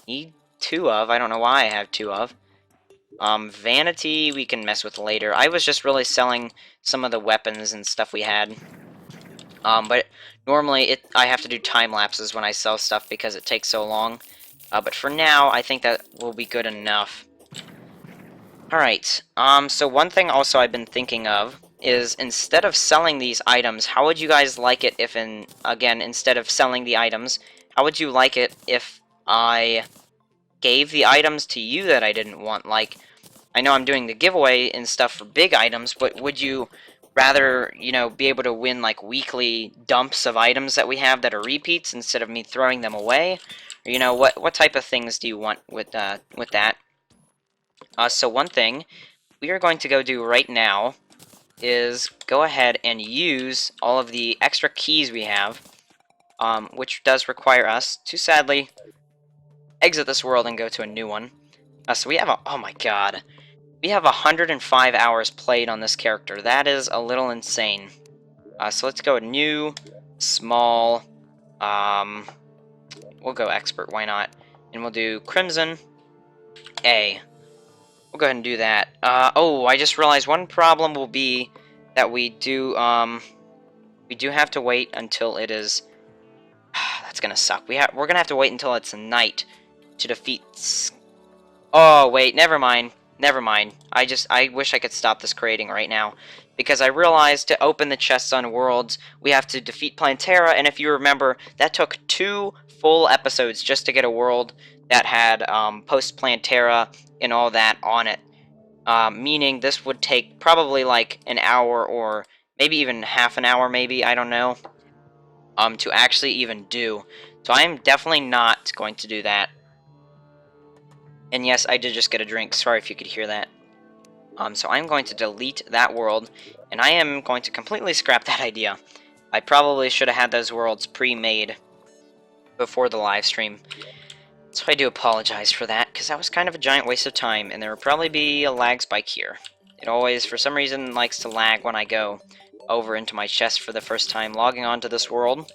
need 2 of. I don't know why I have 2 of. Vanity we can mess with later. I was just really selling some of the weapons and stuff we had. But normally I have to do time lapses when I sell stuff because it takes so long. But for now, I think that will be good enough. Alright, so one thing also I've been thinking of is instead of selling these items, how would you guys like it if again, instead of selling the items, how would you like it if I gave the items to you that I didn't want? Like, I know I'm doing the giveaway and stuff for big items, but would you rather, you know, be able to win, like, weekly dumps of items that we have that are repeats instead of me throwing them away? Or, you know, what type of things do you want with that? So one thing we are going to go do right now is go ahead and use all of the extra keys we have, which does require us to sadly exit this world and go to a new one. So we have oh my god, we have 105 hours played on this character. That is a little insane. So let's go new, small, we'll go expert, why not? And we'll do Crimson A. We'll go ahead and do that. Oh, I just realized one problem will be that we do have to wait until it is... That's gonna suck. We're gonna have to wait until it's night to defeat... Oh, wait, never mind. Never mind. I wish I could stop this creating right now. Because I realized to open the chests on Worlds, we have to defeat Plantera, and if you remember, that took 2 full episodes just to get a world that had post-Plantera and all that on it. Meaning this would take probably like an hour or maybe even half an hour, maybe, I don't know, to actually even do. So I am definitely not going to do that. And yes, I did just get a drink. Sorry if you could hear that. So I'm going to delete that world, and I am going to completely scrap that idea. I probably should have had those worlds pre-made before the live stream. So I do apologize for that, because that was kind of a giant waste of time, and there will probably be a lag spike here. It always, for some reason, likes to lag when I go over into my chest for the first time logging onto this world.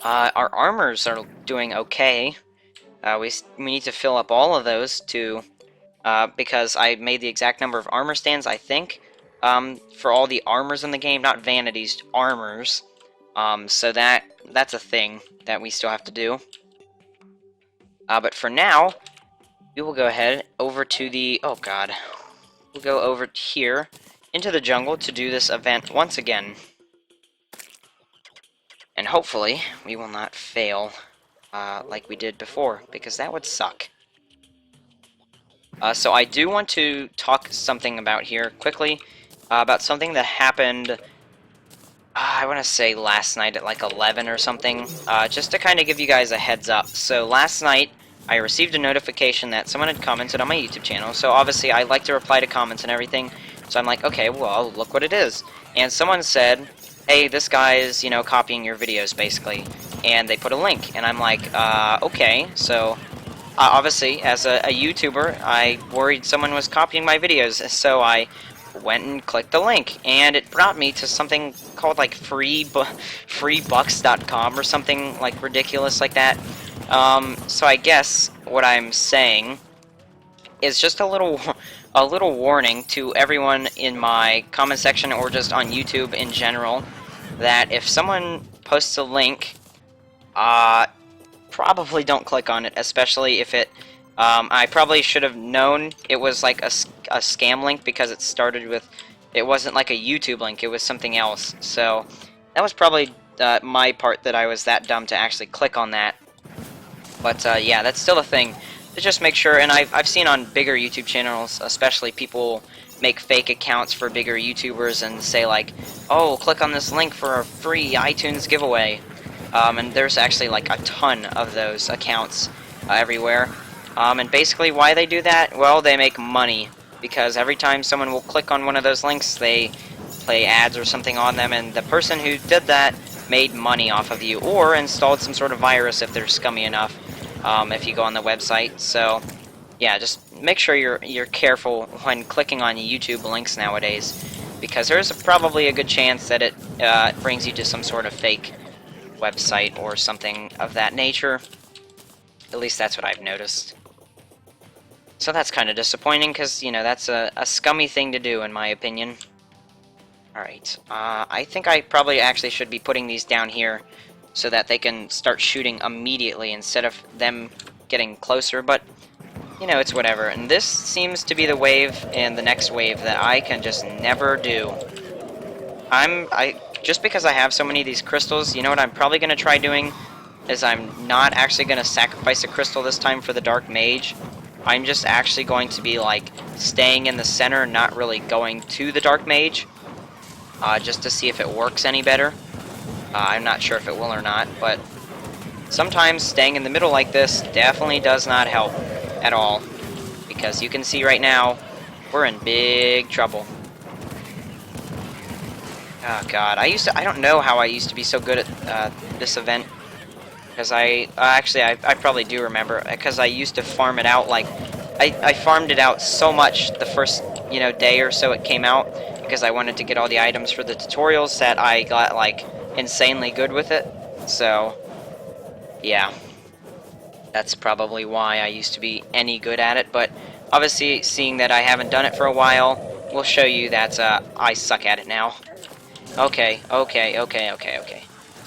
Our armors are doing okay. We need to fill up all of those to... because I made the exact number of armor stands, I think, for all the armors in the game, not vanities, armors. So that's a thing that we still have to do. But for now, we will go ahead over to the... Oh god. We'll go over here into the jungle to do this event once again. And hopefully, we will not fail like we did before, because that would suck. So I do want to talk something about here quickly, about something that happened, I want to say last night at like 11 or something, just to kind of give you guys a heads up. So last night, I received a notification that someone had commented on my YouTube channel, so obviously I like to reply to comments and everything, so I'm like, okay, well, look what it is. And someone said, hey, this guy is, you know, copying your videos, basically, and they put a link, and I'm like, okay, so... obviously, as a YouTuber, I worried someone was copying my videos, so I went and clicked the link, and it brought me to something called, like, freebucks.com or something, like, ridiculous like that. So I guess what I'm saying is just a little warning to everyone in my comment section or just on YouTube in general, that if someone posts a link, probably don't click on it, especially if it, I probably should have known it was like a scam link because it started with, it wasn't like a YouTube link, it was something else. So that was probably my part, that I was that dumb to actually click on that. But yeah, that's still a thing. To just make sure, and I've seen on bigger YouTube channels, especially, people make fake accounts for bigger YouTubers and say like, oh, click on this link for a free iTunes giveaway. And there's actually like a ton of those accounts everywhere. And basically why they do that? Well, they make money, because every time someone will click on one of those links, they play ads or something on them, and the person who did that made money off of you, or installed some sort of virus if they're scummy enough, if you go on the website. So yeah, just make sure you're careful when clicking on YouTube links nowadays, because there's probably a good chance that it brings you to some sort of fake website or something of that nature. At least that's what I've noticed. So that's kind of disappointing, because, you know, that's a scummy thing to do, in my opinion. Alright, I think I probably actually should be putting these down here so that they can start shooting immediately instead of them getting closer, but, you know, it's whatever. And this seems to be the wave and the next wave that I can just never do. Just because I have so many of these crystals, you know what I'm probably going to try doing is I'm not actually going to sacrifice a crystal this time for the Dark Mage. I'm just actually going to be, like, staying in the center, not really going to the Dark Mage, just to see if it works any better. I'm not sure if it will or not, but sometimes staying in the middle like this definitely does not help at all, because you can see right now, we're in big trouble. Oh god, I don't know how I used to be so good at this event, because I probably do remember, because I used to farm it out, like, I farmed it out so much the first, you know, day or so it came out, because I wanted to get all the items for the tutorials that I got, like, insanely good with it, so, yeah. That's probably why I used to be any good at it, but obviously, seeing that I haven't done it for a while, will show you that, I suck at it now. Okay.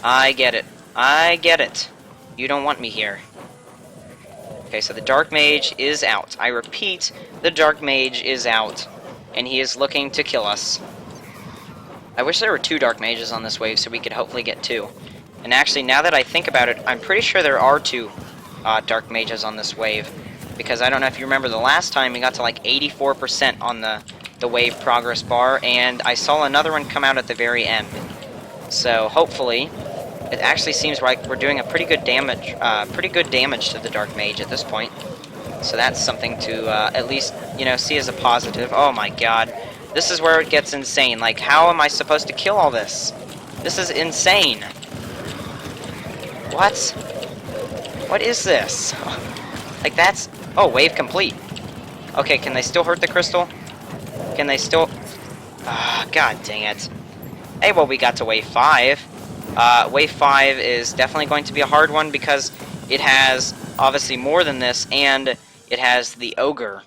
I get it. I get it. You don't want me here. Okay, so the Dark Mage is out. I repeat, the Dark Mage is out. And he is looking to kill us. I wish there were 2 Dark Mages on this wave so we could hopefully get 2. And actually, now that I think about it, I'm pretty sure there are 2 Dark Mages on this wave. Because I don't know if you remember the last time, we got to like 84% on the wave progress bar, and I saw another one come out at the very end. So hopefully, it actually seems like we're doing a pretty good damage to the Dark Mage at this point. So that's something to at least, you know, see as a positive. Oh my god, this is where it gets insane. Like, how am I supposed to kill all this? This is insane. What? What is this? Like, that's... Oh, wave complete. Okay, can they still hurt the crystal? Can they still... God dang it. Hey, well, we got to wave 5. Wave 5 is definitely going to be a hard one because it has, obviously, more than this, and it has the Ogre.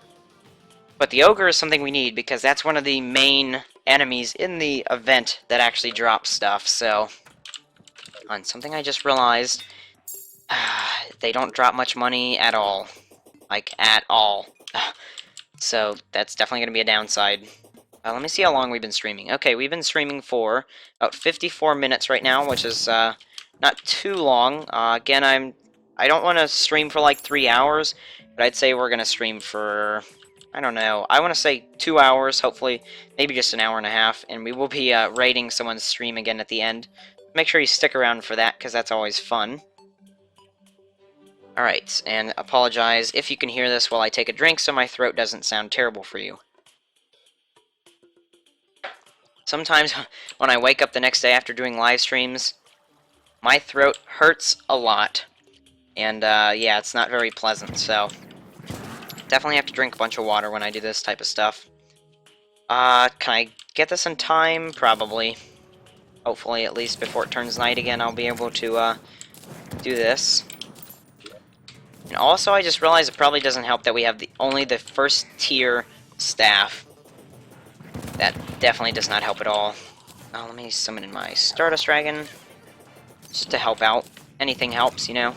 But the Ogre is something we need because that's one of the main enemies in the event that actually drops stuff, so... On something I just realized, they don't drop much money at all. Like, at all. So, that's definitely going to be a downside. Let me see how long we've been streaming. Okay, we've been streaming for about 54 minutes right now, which is not too long. Again, I don't want to stream for like 3 hours, but I'd say we're going to stream for, I don't know, I want to say 2 hours, hopefully, maybe just an hour and a half, and we will be rating someone's stream again at the end. Make sure you stick around for that, because that's always fun. Alright, and apologize if you can hear this while I take a drink so my throat doesn't sound terrible for you. Sometimes when I wake up the next day after doing live streams, my throat hurts a lot. And yeah, it's not very pleasant, so definitely have to drink a bunch of water when I do this type of stuff. Can I get this in time? Probably. Hopefully, at least before it turns night again, I'll be able to do this. And also, I just realized it probably doesn't help that we have only the first tier staff. That definitely does not help at all. Let me summon in my Stardust Dragon, just to help out. Anything helps, you know.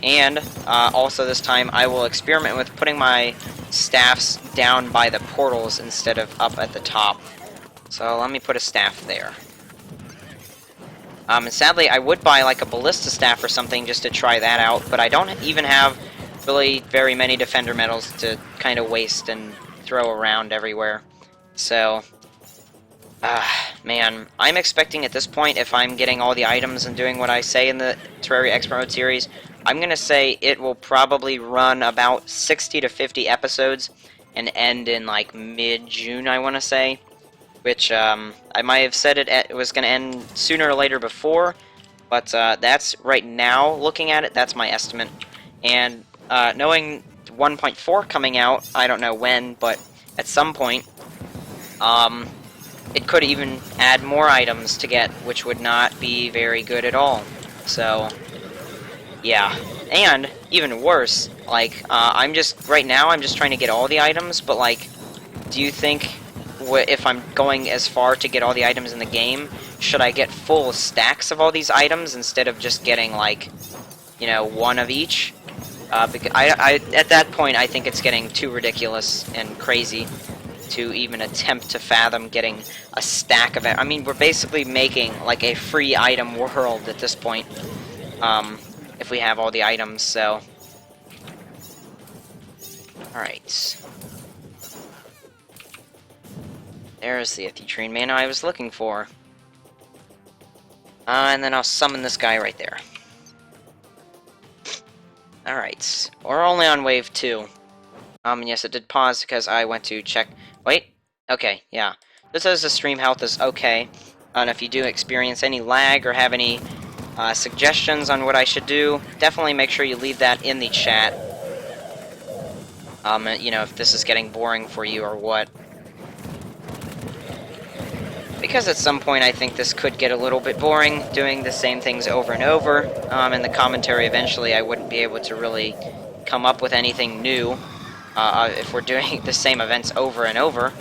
And also this time, I will experiment with putting my staffs down by the portals instead of up at the top. So let me put a staff there. And sadly, I would buy like a ballista staff or something just to try that out, but I don't even have really very many defender medals to kind of waste and throw around everywhere. So, man, I'm expecting at this point, if I'm getting all the items and doing what I say in the Terraria Expert Mode series, I'm going to say it will probably run about 60 to 50 episodes and end in like mid-June, I want to say. Which, I might have said it was going to end sooner or later before, but that's, right now, looking at it, that's my estimate. And knowing 1.4 coming out, I don't know when, but at some point, it could even add more items to get, which would not be very good at all. So, yeah. And even worse, like, right now, I'm just trying to get all the items, but, like, do you think if I'm going as far to get all the items in the game, should I get full stacks of all these items instead of just getting, like, you know, one of each? Because at that point, I think it's getting too ridiculous and crazy to even attempt to fathom getting a stack of it. I mean, we're basically making, like, a free item world at this point, if we have all the items, so... Alright. There's the Aethitrine mana I was looking for. And then I'll summon this guy right there. Alright. We're only on wave 2. Yes, it did pause because I went to check... Wait. Okay, yeah. This says the stream health is okay. And if you do experience any lag or have any suggestions on what I should do, definitely make sure you leave that in the chat. You know, if this is getting boring for you or what. Because at some point I think this could get a little bit boring, doing the same things over and over. In the commentary eventually I wouldn't be able to really come up with anything new if we're doing the same events over and over.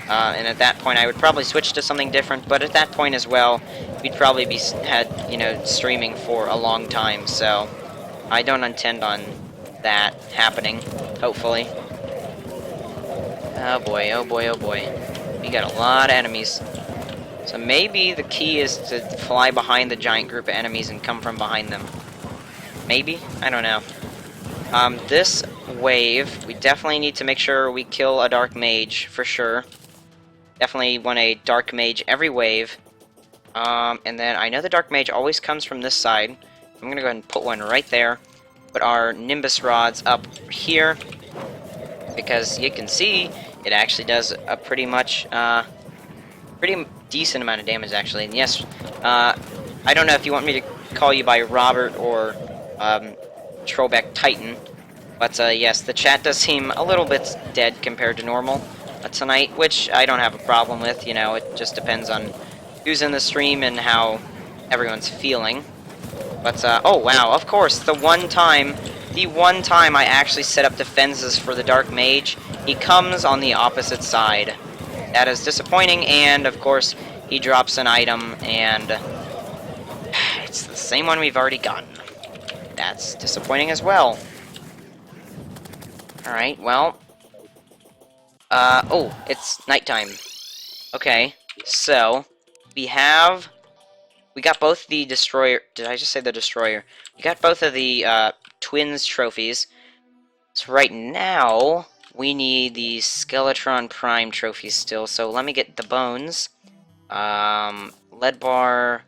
And at that point I would probably switch to something different, but at that point as well, we'd probably be you know, streaming for a long time, so I don't intend on that happening, hopefully. Oh boy, oh boy, oh boy. We got a lot of enemies. So maybe the key is to fly behind the giant group of enemies and come from behind them. Maybe? I don't know. This wave, we definitely need to make sure we kill a dark mage, for sure. Definitely want a dark mage every wave. And then I know the dark mage always comes from this side. I'm gonna go ahead and put one right there. Put our Nimbus rods up here. Because you can see, it actually does a pretty decent amount of damage, actually. And yes, I don't know if you want me to call you by Robert or Trollback Titan, but yes, the chat does seem a little bit dead compared to normal tonight, which I don't have a problem with. You know, it just depends on who's in the stream and how everyone's feeling. But, oh wow, of course, the one time I actually set up defenses for the Dark Mage, he comes on the opposite side. That is disappointing, and of course, he drops an item, and it's the same one we've already gotten. That's disappointing as well. Alright, well... oh, it's nighttime. Okay, so, we got both the Destroyer... Did I just say the Destroyer? We got both of the, Twins trophies. So right now, we need the Skeletron Prime trophies still, so let me get the bones. Lead bar,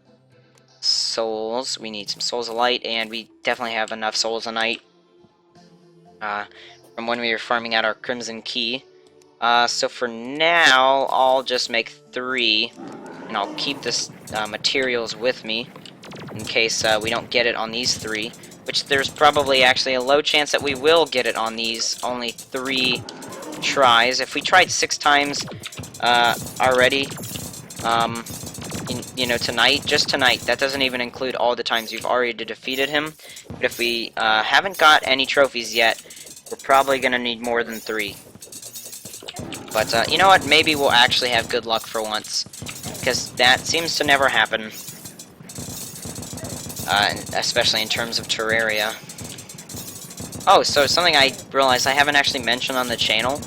souls. We need some souls of light, and we definitely have enough souls of night. From when we were farming out our Crimson Key. So for now, I'll just make 3, and I'll keep this materials with me in case we don't get it on these 3. Which there's probably actually a low chance that we will get it on these only 3 tries. If we tried 6 times already, you know, tonight, just tonight, that doesn't even include all the times you've already defeated him. But if we haven't got any trophies yet, we're probably going to need more than 3. But, you know what, maybe we'll actually have good luck for once. Because that seems to never happen. Especially in terms of Terraria. Oh, so something I realized I haven't actually mentioned on the channel.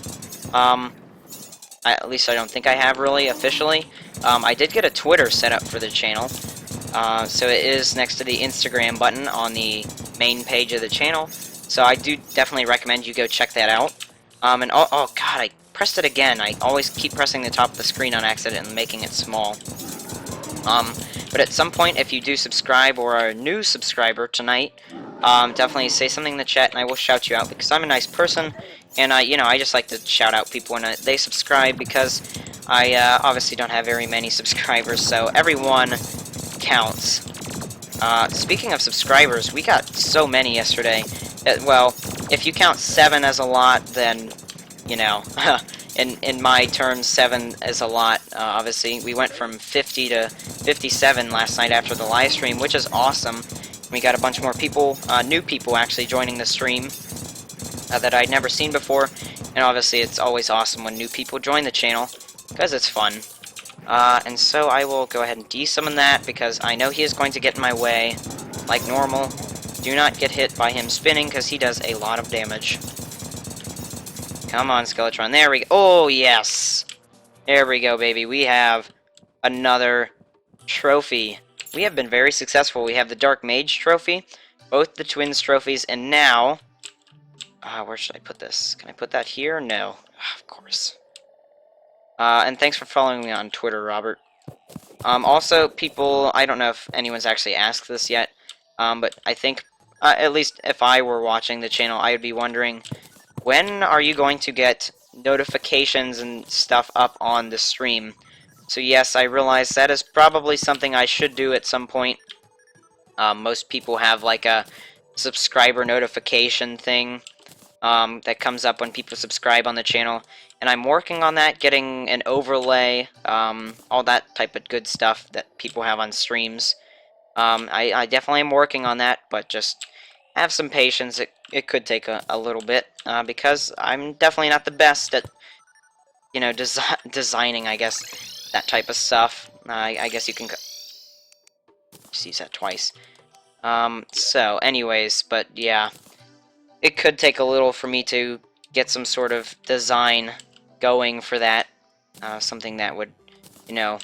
At least I don't think I have, really, officially. I did get a Twitter set up for the channel. So it is next to the Instagram button on the main page of the channel. So I do definitely recommend you go check that out. And oh god, I pressed it again. I always keep pressing the top of the screen on accident and making it small. But at some point, if you do subscribe or are a new subscriber tonight, definitely say something in the chat and I will shout you out, because I'm a nice person, and you know, I just like to shout out people when they subscribe, because I obviously don't have very many subscribers, so everyone counts. Speaking of subscribers, we got so many yesterday. Well, if you count 7 as a lot, then, you know, in my terms, 7 is a lot, obviously. We went from 50 to 57 last night after the live stream, which is awesome. We got a bunch more people, new people actually joining the stream that I'd never seen before. And obviously it's always awesome when new people join the channel, because it's fun. And so I will go ahead and de-summon that, because I know he is going to get in my way, like normal. Do not get hit by him spinning, because he does a lot of damage. Come on, Skeletron. There we go. Oh, yes! There we go, baby. We have another trophy. We have been very successful. We have the Dark Mage trophy, both the Twins trophies, and now... where should I put this? Can I put that here? No. Of course. And thanks for following me on Twitter, Robert. Also, people... I don't know if anyone's actually asked this yet, but I think, at least if I were watching the channel, I would be wondering, when are you going to get notifications and stuff up on the stream? So yes, I realize that is probably something I should do at some point. Most people have like a subscriber notification thing that comes up when people subscribe on the channel, and I'm working on that, getting an overlay, all that type of good stuff that people have on streams. I definitely am working on that, but just have some patience. It could take a little bit, because I'm definitely not the best at, you know, designing, I guess, that type of stuff. I guess you can just use that twice. So, anyways, but yeah, it could take a little for me to get some sort of design going for that. Something that would, you know,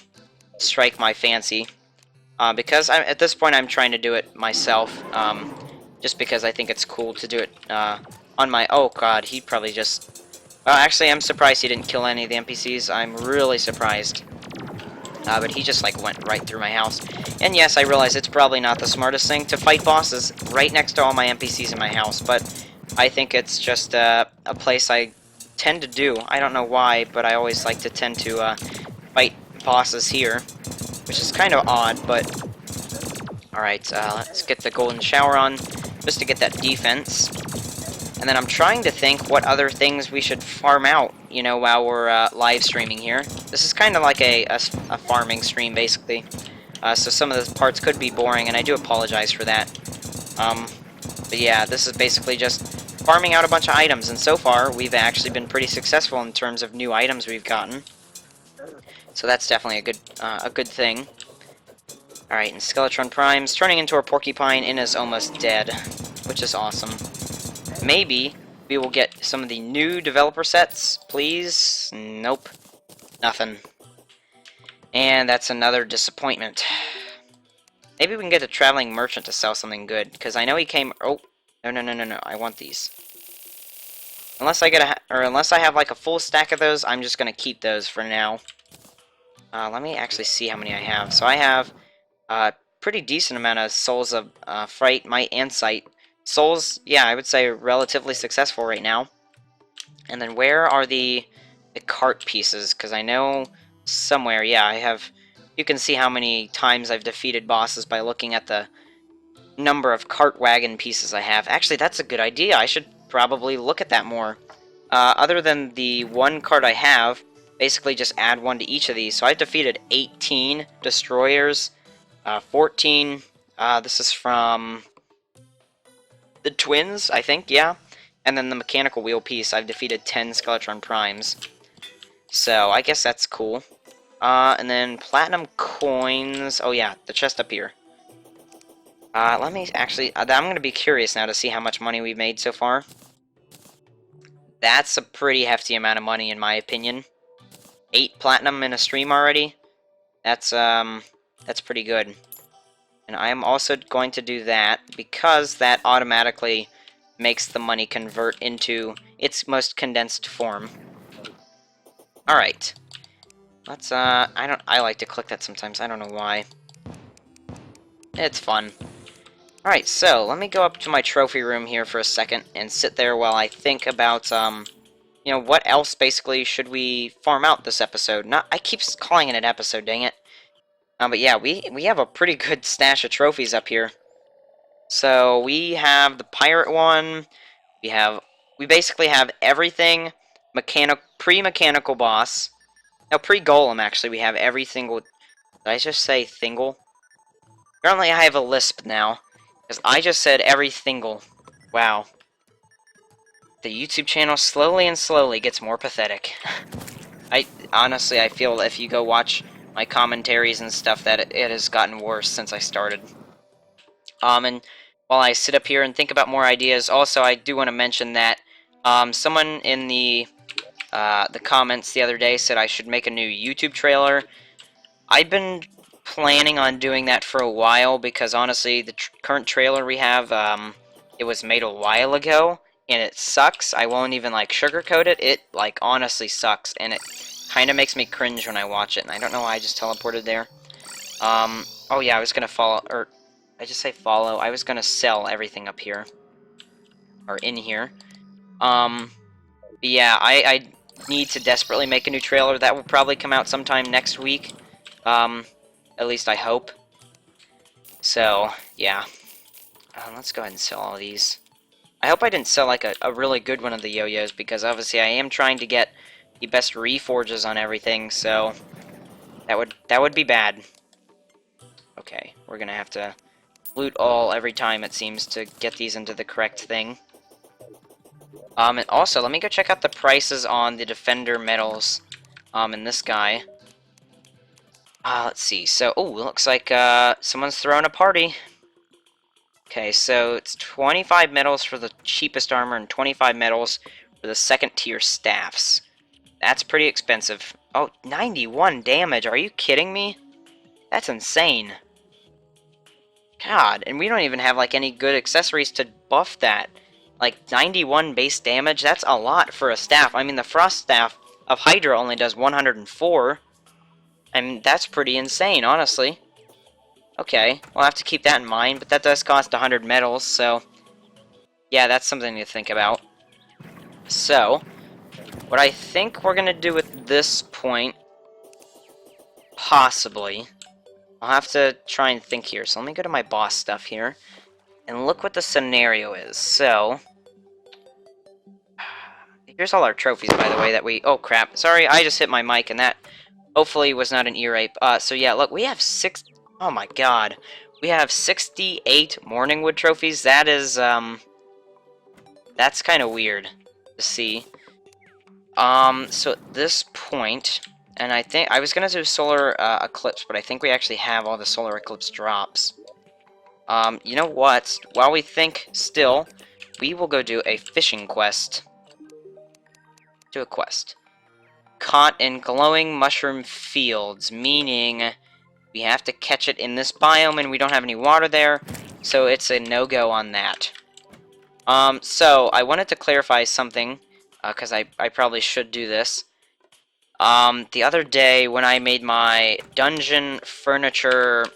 strike my fancy. Because at this point I'm trying to do it myself, just because I think it's cool to do it on my... Oh god, he probably just... actually, I'm surprised he didn't kill any of the NPCs. I'm really surprised. But he just, like, went right through my house. And yes, I realize it's probably not the smartest thing to fight bosses right next to all my NPCs in my house, but I think it's just a place I tend to do. I don't know why, but I always like to tend to fight bosses here, which is kind of odd, but... Alright, let's get the golden shower on, just to get that defense. And then I'm trying to think what other things we should farm out, you know, while we're live streaming here. This is kind of like a farming stream, basically. So some of the parts could be boring, and I do apologize for that. But yeah, this is basically just farming out a bunch of items, and so far, we've actually been pretty successful in terms of new items we've gotten. So that's definitely a good thing. Alright, and Skeletron Prime's turning into a porcupine and is almost dead, which is awesome. Maybe we will get some of the new developer sets, please. Nope. Nothing. And that's another disappointment. Maybe we can get a traveling merchant to sell something good, because I know he came... Oh, no, I want these. Unless I get unless I have like a full stack of those, I'm just gonna keep those for now. Let me actually see how many I have. So I have a pretty decent amount of Souls of Fright, Might, and Sight. Souls, yeah, I would say relatively successful right now. And then where are the cart pieces? Because I know somewhere, yeah, I have... You can see how many times I've defeated bosses by looking at the number of cart wagon pieces I have. Actually, that's a good idea. I should probably look at that more. Other than the one cart I have, basically just add one to each of these. So I've defeated 18 destroyers, 14. This is from the Twins, I think, yeah. And then the mechanical wheel piece, I've defeated 10 Skeletron Primes. So I guess that's cool. And then platinum coins. Oh yeah, the chest up here. Let me actually... I'm going to be curious now to see how much money we've made so far. That's a pretty hefty amount of money, in my opinion. 8 platinum in a stream already. That's pretty good. And I am also going to do that, because that automatically makes the money convert into its most condensed form. Alright. Let's, I like to click that sometimes, I don't know why. It's fun. Alright, so, let me go up to my trophy room here for a second, and sit there while I think about, you know, what else, basically, should we farm out this episode? I keep calling it an episode, dang it. But yeah, we have a pretty good stash of trophies up here. So, we have the pirate one, we basically have everything, pre-mechanical boss. No, pre-golem, actually, we have every single... Did I just say thingle? Apparently I have a lisp now. Because I just said every single. Wow. The YouTube channel slowly and slowly gets more pathetic. Honestly, I feel if you go watch my commentaries and stuff that it has gotten worse since I started. And while I sit up here and think about more ideas, also I do want to mention that someone in the comments the other day said I should make a new YouTube trailer. I've been planning on doing that for a while because honestly, the current trailer we have, it was made a while ago and it sucks. I won't even like sugarcoat it. It like honestly sucks and it kind of makes me cringe when I watch it. And I don't know why I just teleported there. Oh yeah, I was gonna follow, or I just say follow. I was gonna sell everything up here or in here. But yeah, I need to desperately make a new trailer. That will probably come out sometime next week. At least I hope. So, yeah. Let's go ahead and sell all these. I hope I didn't sell like a really good one of the yo-yos, because obviously I am trying to get the best reforges on everything, so that would be bad. Okay, we're gonna have to loot all every time it seems to get these into the correct thing. And also, let me go check out the prices on the Defender medals, in this guy. Let's see. So, oh, looks like, someone's throwing a party. Okay, so it's 25 medals for the cheapest armor and 25 medals for the second tier staffs. That's pretty expensive. Oh, 91 damage. Are you kidding me? That's insane. God, and we don't even have, like, any good accessories to buff that. Like, 91 base damage, that's a lot for a staff. I mean, the Frost Staff of Hydra only does 104. I mean, that's pretty insane, honestly. Okay, we'll have to keep that in mind, but that does cost 100 medals, so... yeah, that's something to think about. So, what I think we're gonna do at this point... possibly... I'll have to try and think here, so let me go to my boss stuff here. And look what the scenario is. So... here's all our trophies, by the way, that we... oh, crap. Sorry, I just hit my mic, and that hopefully was not an ear rape. So yeah, look, we have oh my god. We have 68 Morningwood trophies. That is, that's kind of weird to see. So at this point, and I think... I was gonna do Solar Eclipse, but I think we actually have all the Solar Eclipse drops. You know what? While we think still, we will go do a fishing quest. Do a quest. Caught in glowing mushroom fields, meaning we have to catch it in this biome and we don't have any water there, so it's a no-go on that. So I wanted to clarify something, because I probably should do this. The other day when I made my dungeon furniture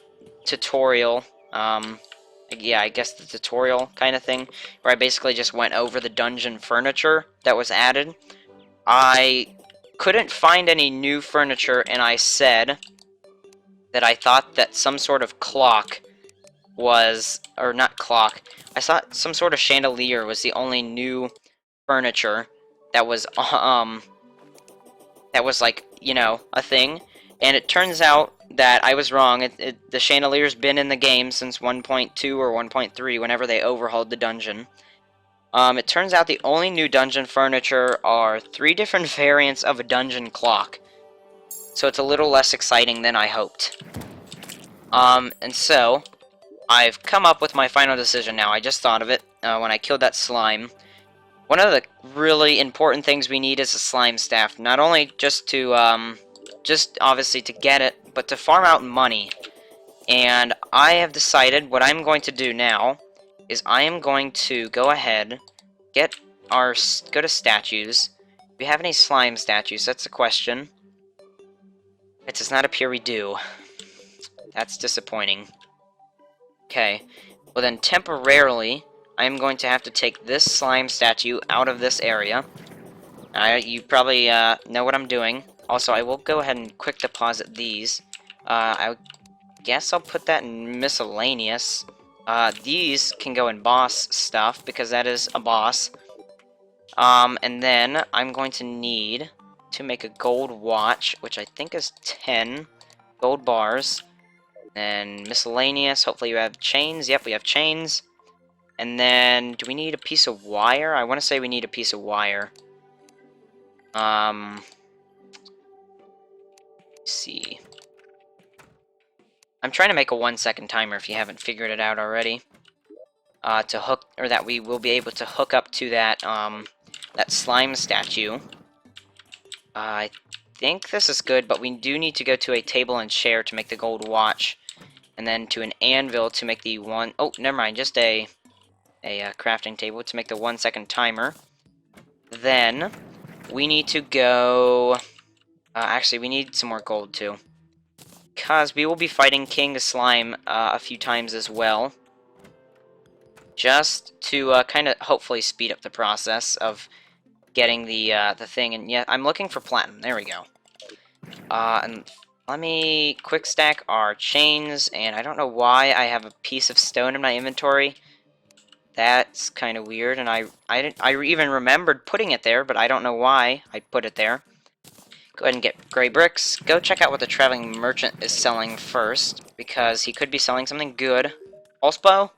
tutorial, yeah, I guess the tutorial kind of thing, where I basically just went over the dungeon furniture that was added, I couldn't find any new furniture, and I said that I thought that some sort of clock was, or not clock, I thought some sort of chandelier was the only new furniture that was, like, you know, a thing, and it turns out that I was wrong. The chandelier's been in the game since 1.2 or 1.3, whenever they overhauled the dungeon. It turns out the only new dungeon furniture are 3 different variants of a dungeon clock. So it's a little less exciting than I hoped. And so, I've come up with my final decision now. I just thought of it when I killed that slime. One of the really important things we need is a slime staff. Not only just to, just obviously to get it, but to farm out money. And I have decided what I'm going to do now is I am going to go ahead, go to statues. Do we have any slime statues? That's the question. It does not appear we do. That's disappointing. Okay, well then temporarily, I'm going to have to take this slime statue out of this area. You probably know what I'm doing. Also, I will go ahead and quick deposit these. I guess I'll put that in miscellaneous. These can go in boss stuff, because that is a boss. And then I'm going to need to make a gold watch, which I think is 10 gold bars. Then miscellaneous, hopefully you have chains. Yep, we have chains. And then, do we need a piece of wire? I want to say we need a piece of wire. Let's see. I'm trying to make a 1-second timer if you haven't figured it out already. To hook, or that we will be able to hook up to that, that slime statue. I think this is good, but we do need to go to a table and chair to make the gold watch. And then to an anvil to make the one... Oh, never mind, just a crafting table to make the 1-second timer. Then, we need to go... actually, we need some more gold, too. Because we will be fighting King Slime a few times as well. Just to kind of hopefully speed up the process of getting the thing. And yeah, I'm looking for platinum. There we go. And let me quick stack our chains. And I don't know why I have a piece of stone in my inventory. That's kind of weird. And I even remembered putting it there, but I don't know why I put it there. Go ahead and get gray bricks. Go check out what the traveling merchant is selling first, because he could be selling something good. Pulse bow?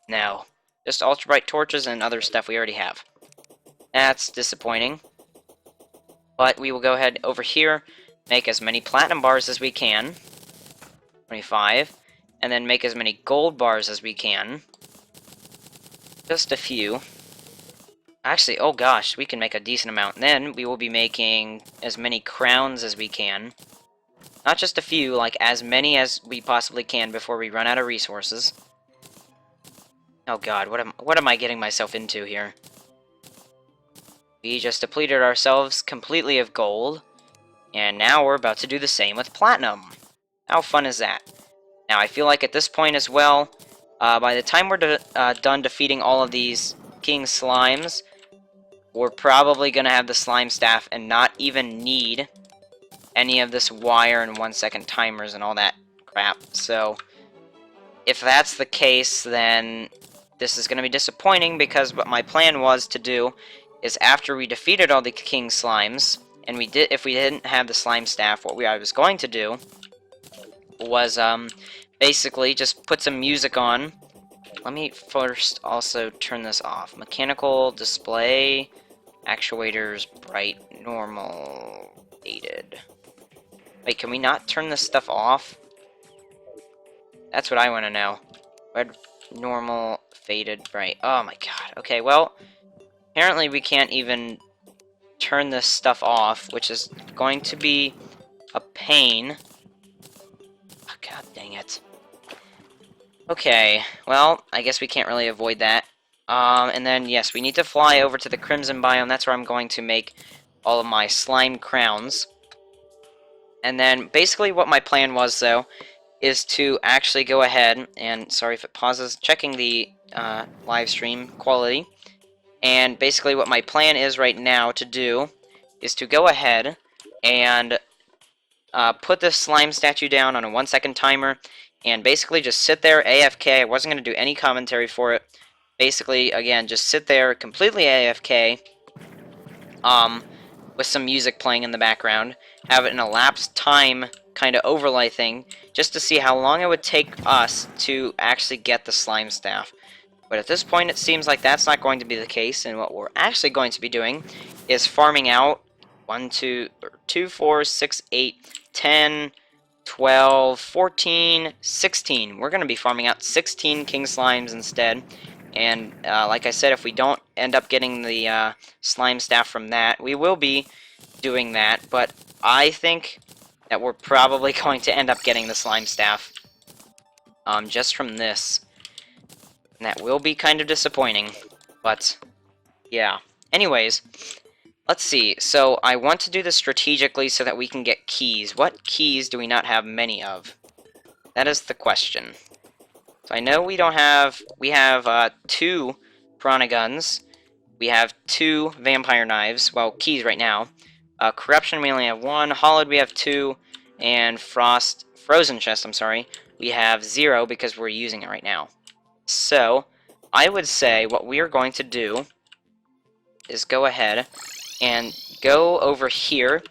No. Just ultra bright torches and other stuff we already have. That's disappointing. But we will go ahead over here, make as many platinum bars as we can. 25. And then make as many gold bars as we can. Just a few. Actually, oh gosh, we can make a decent amount. And then we will be making as many crowns as we can. Not just a few, like as many as we possibly can before we run out of resources. Oh god, what am I getting myself into here? We just depleted ourselves completely of gold, and now we're about to do the same with platinum. How fun is that? Now, I feel like at this point as well, by the time we're done defeating all of these king slimes, we're probably going to have the slime staff and not even need any of this wire and 1-second timers and all that crap. So, if that's the case, then this is going to be disappointing, because what my plan was to do is after we defeated all the king slimes, and if we didn't have the slime staff, what I was going to do was basically just put some music on. Let me first also turn this off. Mechanical display, actuators, bright, normal, faded. Wait, can we not turn this stuff off? That's what I want to know. Red, normal, faded, bright. Oh my god. Okay, well, apparently we can't even turn this stuff off, which is going to be a pain. Oh, god dang it. Okay, well, I guess we can't really avoid that. And then, yes, we need to fly over to the Crimson biome. That's where I'm going to make all of my slime crowns. And then, basically what my plan was, though, is to actually go ahead, and sorry if it pauses, checking the live stream quality. And basically what my plan is right now to do is to go ahead and put the slime statue down on a 1-second timer, and basically just sit there AFK. I wasn't going to do any commentary for it. Basically, again, just sit there completely AFK, with some music playing in the background, have it in a lapsed time kind of overlay thing, just to see how long it would take us to actually get the slime staff. But at this point, it seems like that's not going to be the case, and what we're actually going to be doing is farming out 2, 4, 6, 8, 10, 12, 14, 16. We're going to be farming out 16 king slimes instead. And like I said, if we don't end up getting the slime staff from that, we will be doing that. But I think that we're probably going to end up getting the slime staff just from this. And that will be kind of disappointing. But, yeah. Anyways, let's see. So, I want to do this strategically so that we can get keys. What keys do we not have many of? That is the question. So I know we don't have... We have 2 piranha guns. We have 2 vampire knives. Well, keys right now. Corruption, we only have 1. Hollowed, we have 2. And frozen chest, I'm sorry, we have 0 because we're using it right now. So, I would say what we are going to do is go ahead and go over here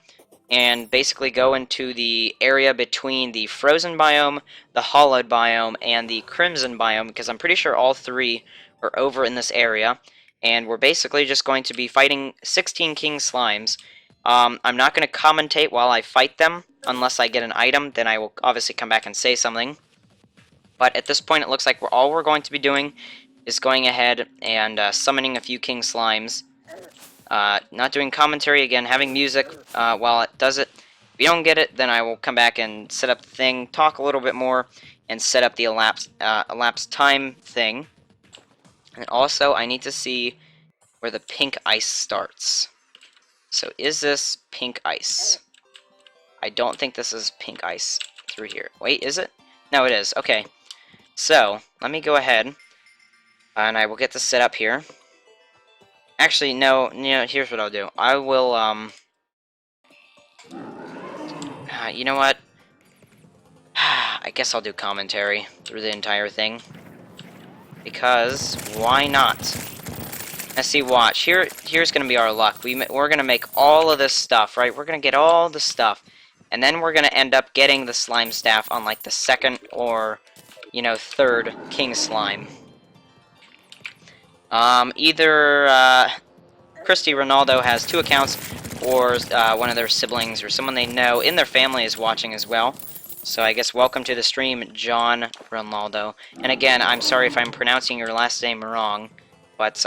and basically go into the area between the frozen biome, the hollowed biome, and the crimson biome, because I'm pretty sure all three are over in this area, and we're basically just going to be fighting 16 king slimes. I'm not going to commentate while I fight them, unless I get an item, then I will obviously come back and say something. But at this point, it looks like all we're going to be doing is going ahead and summoning a few king slimes. Not doing commentary again, having music while it does it. If you don't get it, then I will come back and set up the thing, talk a little bit more, and set up the elapsed time thing. And also, I need to see where the pink ice starts. So, is this pink ice? I don't think this is pink ice through here. Wait, is it? No, it is. Okay. So, let me go ahead, and I will get this set up here. Actually, no, here's what I'll do. I will, you know what? I guess I'll do commentary through the entire thing. Because, why not? Let's see, watch. Here's gonna be our luck. We're gonna make all of this stuff, right? We're gonna get all the stuff. And then we're gonna end up getting the slime staff on, like, the second or, third king slime. Either, Christy Ronaldo has 2 accounts, or one of their siblings or someone they know in their family is watching as well. So I guess welcome to the stream, John Ronaldo. And again, I'm sorry if I'm pronouncing your last name wrong, but,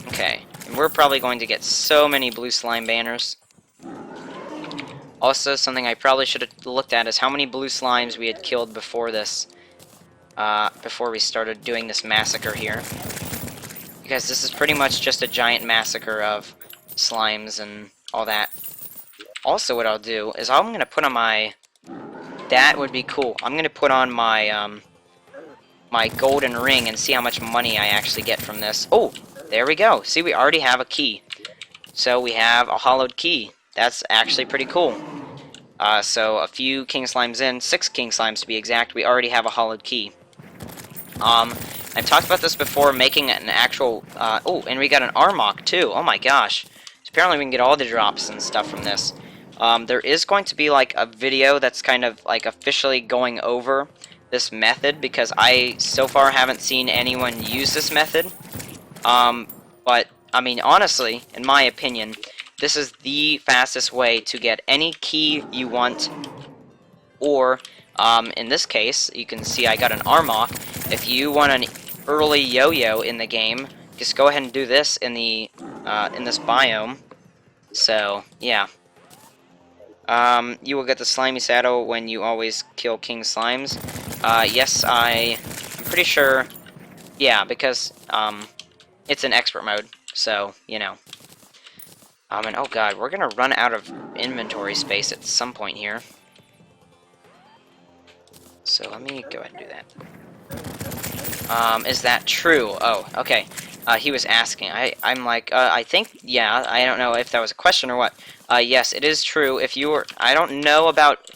Okay, and we're probably going to get so many blue slime banners. Also, something I probably should have looked at is how many blue slimes we had killed before this, before we started doing this massacre here. Because this is pretty much just a giant massacre of slimes and all that. Also, what I'll do is I'm going to put on my... That would be cool. I'm going to put on my, my golden ring and see how much money I actually get from this. Oh, there we go. See, we already have a key. So we have a hollowed key. That's actually pretty cool. So a few king slimes in, 6 king slimes to be exact, we already have a hollowed key. I've talked about this before, making an actual, oh, and we got an Armok too, oh my gosh. So apparently we can get all the drops and stuff from this. There is going to be, like, a video that's kind of, like, officially going over this method, because I, so far, haven't seen anyone use this method. But, I mean, honestly, in my opinion, this is the fastest way to get any key you want, or, in this case, you can see I got an Armok. If you want an early yo-yo in the game, just go ahead and do this in the, in this biome. So, yeah. You will get the slimy saddle when you always kill king slimes. Yes, I'm pretty sure, yeah, because, it's an expert mode, so, and oh god, we're gonna run out of inventory space at some point here. So let me go ahead and do that. Is that true? Oh, okay. He was asking. I'm like, I think, yeah, I don't know if that was a question or what. Yes, it is true. If you were, I don't know about,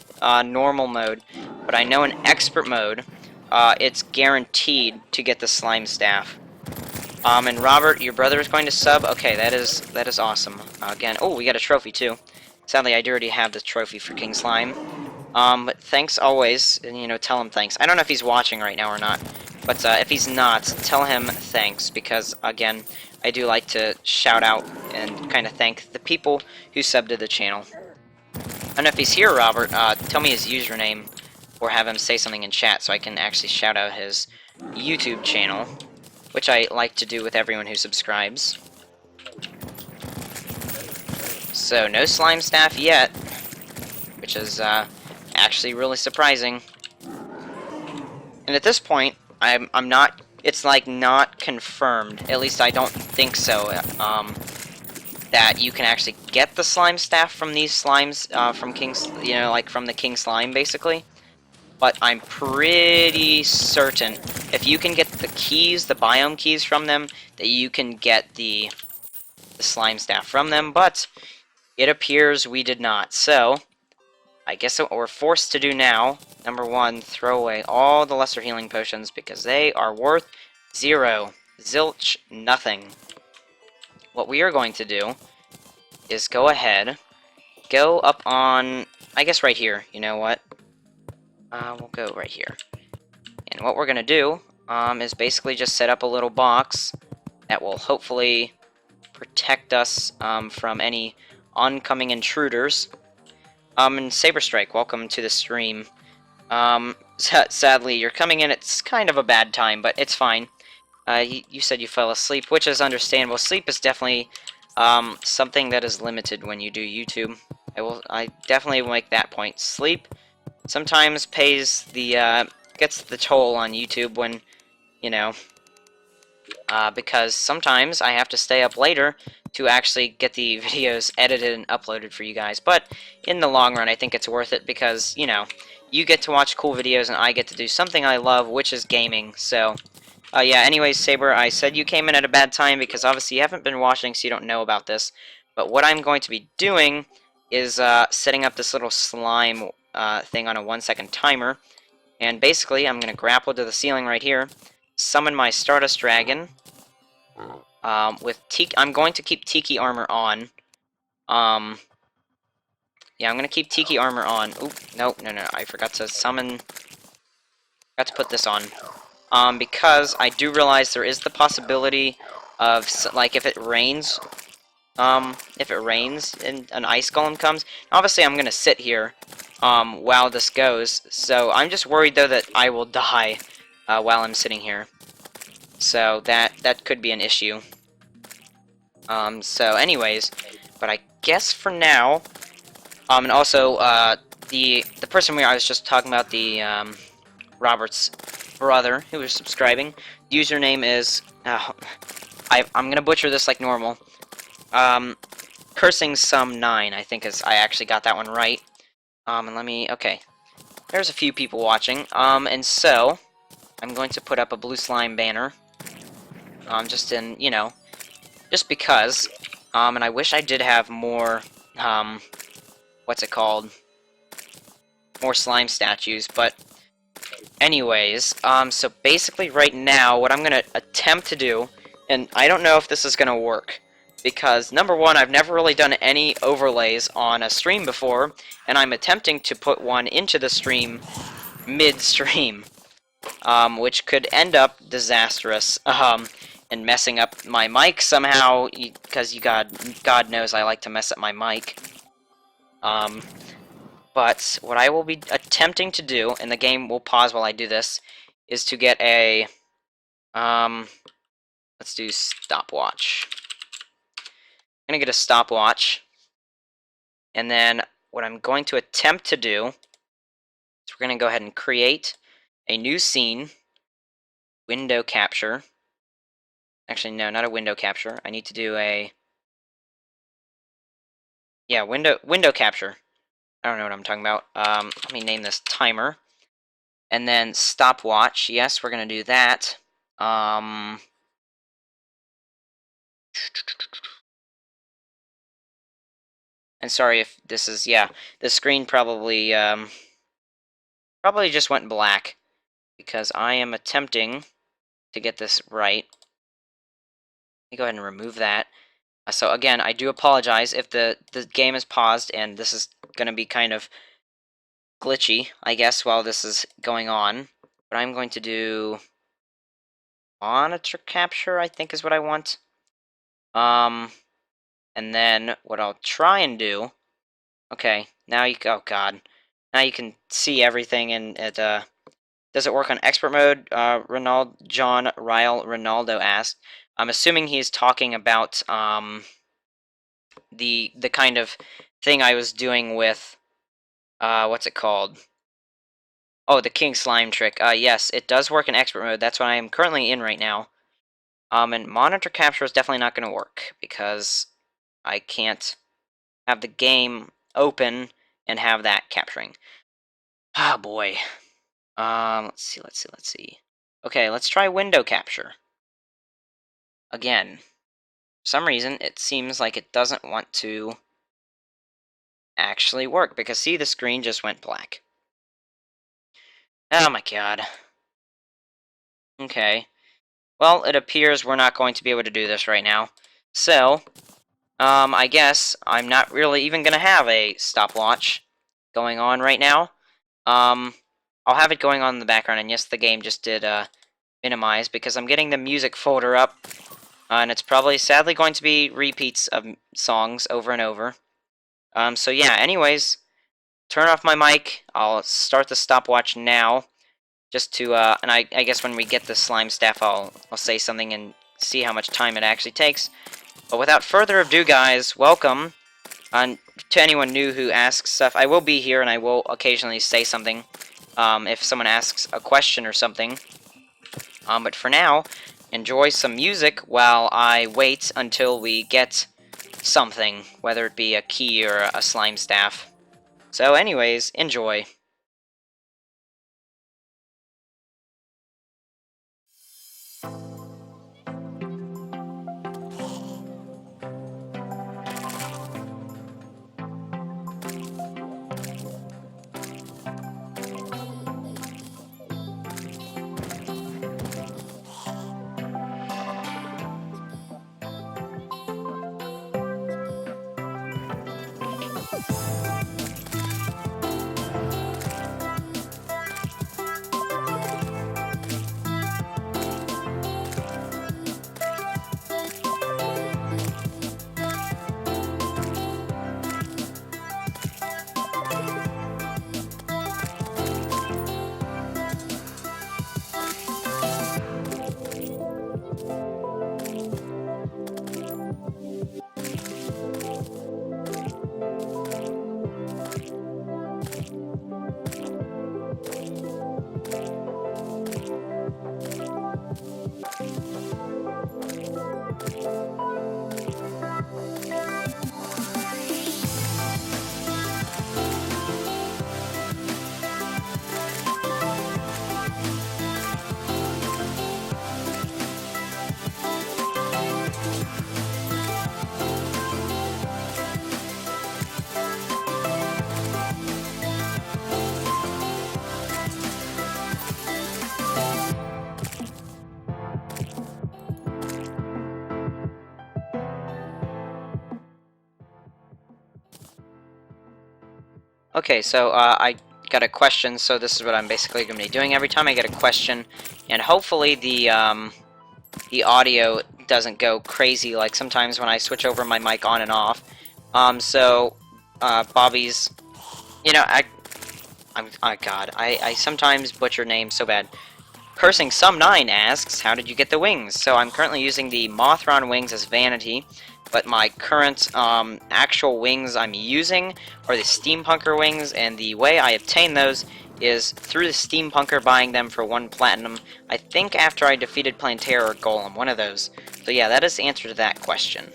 normal mode, but I know in expert mode, it's guaranteed to get the slime staff. And Robert, your brother is going to sub? Okay, that is awesome. Again, oh, we got a trophy too. Sadly, I do already have the trophy for King Slime. But thanks always, and, tell him thanks. I don't know if he's watching right now or not, but if he's not, tell him thanks, because, again, I do like to shout out and kind of thank the people who subbed to the channel. I don't know if he's here, Robert. Tell me his username, or have him say something in chat so I can actually shout out his YouTube channel, which I like to do with everyone who subscribes. So, no slime staff yet, which is, actually really surprising. And at this point, I'm not, it's like not confirmed, at least I don't think so, that you can actually get the slime staff from these slimes, from King's, like from the King Slime, basically. But I'm pretty certain, if you can get the keys, the biome keys from them, that you can get the slime staff from them, but it appears we did not. So, I guess what we're forced to do now, number 1, throw away all the lesser healing potions, because they are worth 0. Zilch, nothing. What we are going to do is go ahead, go up on, I guess right here, you know what? We'll go right here. And what we're gonna do, is basically just set up a little box that will hopefully protect us, from any oncoming intruders. And Saberstrike, welcome to the stream. Sadly, you're coming in, it's kind of a bad time, but it's fine. You said you fell asleep, which is understandable. Sleep is definitely, something that is limited when you do YouTube. I definitely will make that point. Sleep sometimes gets the toll on YouTube when, you know, because sometimes I have to stay up later to actually get the videos edited and uploaded for you guys. But in the long run, I think it's worth it because, you know, you get to watch cool videos and I get to do something I love, which is gaming. So, yeah, anyways, Saber, I said you came in at a bad time because obviously you haven't been watching, so you don't know about this. But what I'm going to be doing is setting up this little slime thing on a 1-second timer. And basically, I'm going to grapple to the ceiling right here, summon my Stardust Dragon. I'm going to keep Tiki armor on. Yeah, I'm going to keep Tiki armor on. Oop, no, I forgot to summon. Forgot to put this on. Because I do realize there is the possibility of, like, if it rains and an ice golem comes. Obviously, I'm gonna sit here, while this goes. So I'm just worried though that I will die, while I'm sitting here. So that could be an issue. So anyways, but I guess for now, and also, the person I was just talking about, the, Robert's brother who was subscribing. Username is, I'm gonna butcher this like normal. Cursing some 9, I think I actually got that one right. And okay. There's a few people watching. And so, I'm going to put up a blue slime banner. Just just because. And I wish I did have more, what's it called? More slime statues, but anyways, so basically right now, what I'm gonna attempt to do, and I don't know if this is gonna work, because number one, I've never really done any overlays on a stream before, and I'm attempting to put one into the stream mid-stream, which could end up disastrous, and messing up my mic somehow, because God knows I like to mess up my mic. But what I will be attempting to do, and the game will pause while I do this, is to get a, let's do stopwatch. I'm gonna get a stopwatch, and then what I'm going to attempt to do is we're gonna go ahead and create a new scene, window capture. Actually, no, not a window capture. I need to do a, yeah, window capture. I don't know what I'm talking about. Let me name this timer. And then stopwatch. Yes, we're going to do that. And sorry if this is, yeah, the screen probably just went black because I am attempting to get this right. Let me go ahead and remove that. So again, I do apologize if the game is paused and this is going to be kind of glitchy, I guess, while this is going on. But I'm going to do monitor capture, I think is what I want. And then what I'll try and do. Okay, now oh god, now you can see everything, and it does it work on expert mode? John Ryle Ronaldo asked. I'm assuming he's talking about the kind of thing I was doing with what's it called? Oh, the King Slime trick. Yes, it does work in expert mode. That's what I am currently in right now. And monitor capture is definitely not going to work because I can't have the game open and have that capturing. Ah, boy. Let's see. Okay, let's try window capture. Again, for some reason, it seems like it doesn't want to actually work, because see, the screen just went black. Oh my god. Okay. Well, it appears we're not going to be able to do this right now. So, I guess I'm not really even gonna have a stopwatch going on right now. Um, I'll have it going on in the background, and yes, the game just did minimize because I'm getting the music folder up, and it's probably sadly going to be repeats of songs over and over. So yeah, anyways, turn off my mic. I'll start the stopwatch now, just to and I guess when we get the slime staff, I'll say something and see how much time it actually takes. But without further ado, guys, welcome. And to anyone new who asks stuff, I will be here and I will occasionally say something if someone asks a question or something. But for now, enjoy some music while I wait until we get something, whether it be a key or a slime staff. So anyways, enjoy. Okay, so I got a question, so this is what I'm basically going to be doing every time I get a question, and hopefully the audio doesn't go crazy like sometimes when I switch over my mic on and off. Bobby's, oh god, I sometimes butcher names so bad. Cursing Some 9 asks, how did you get the wings? So I'm currently using the Mothron wings as vanity, but my current actual wings I'm using are the Steampunker wings, and the way I obtain those is through the Steampunker buying them for 1 platinum, I think after I defeated Plantera or Golem, one of those. So yeah, that is the answer to that question.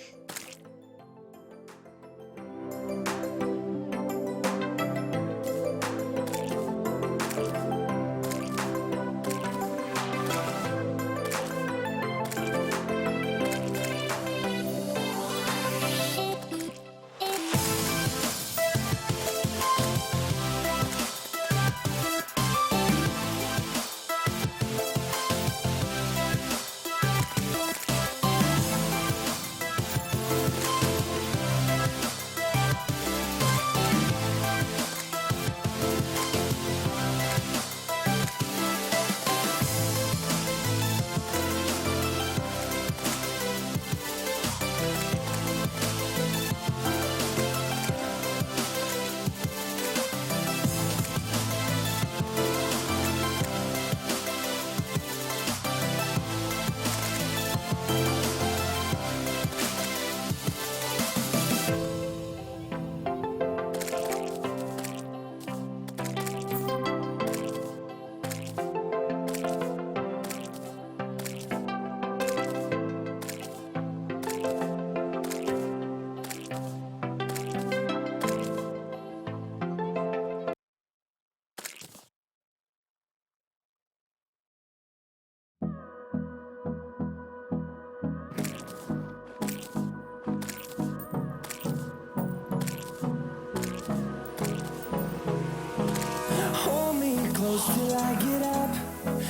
Till I get up,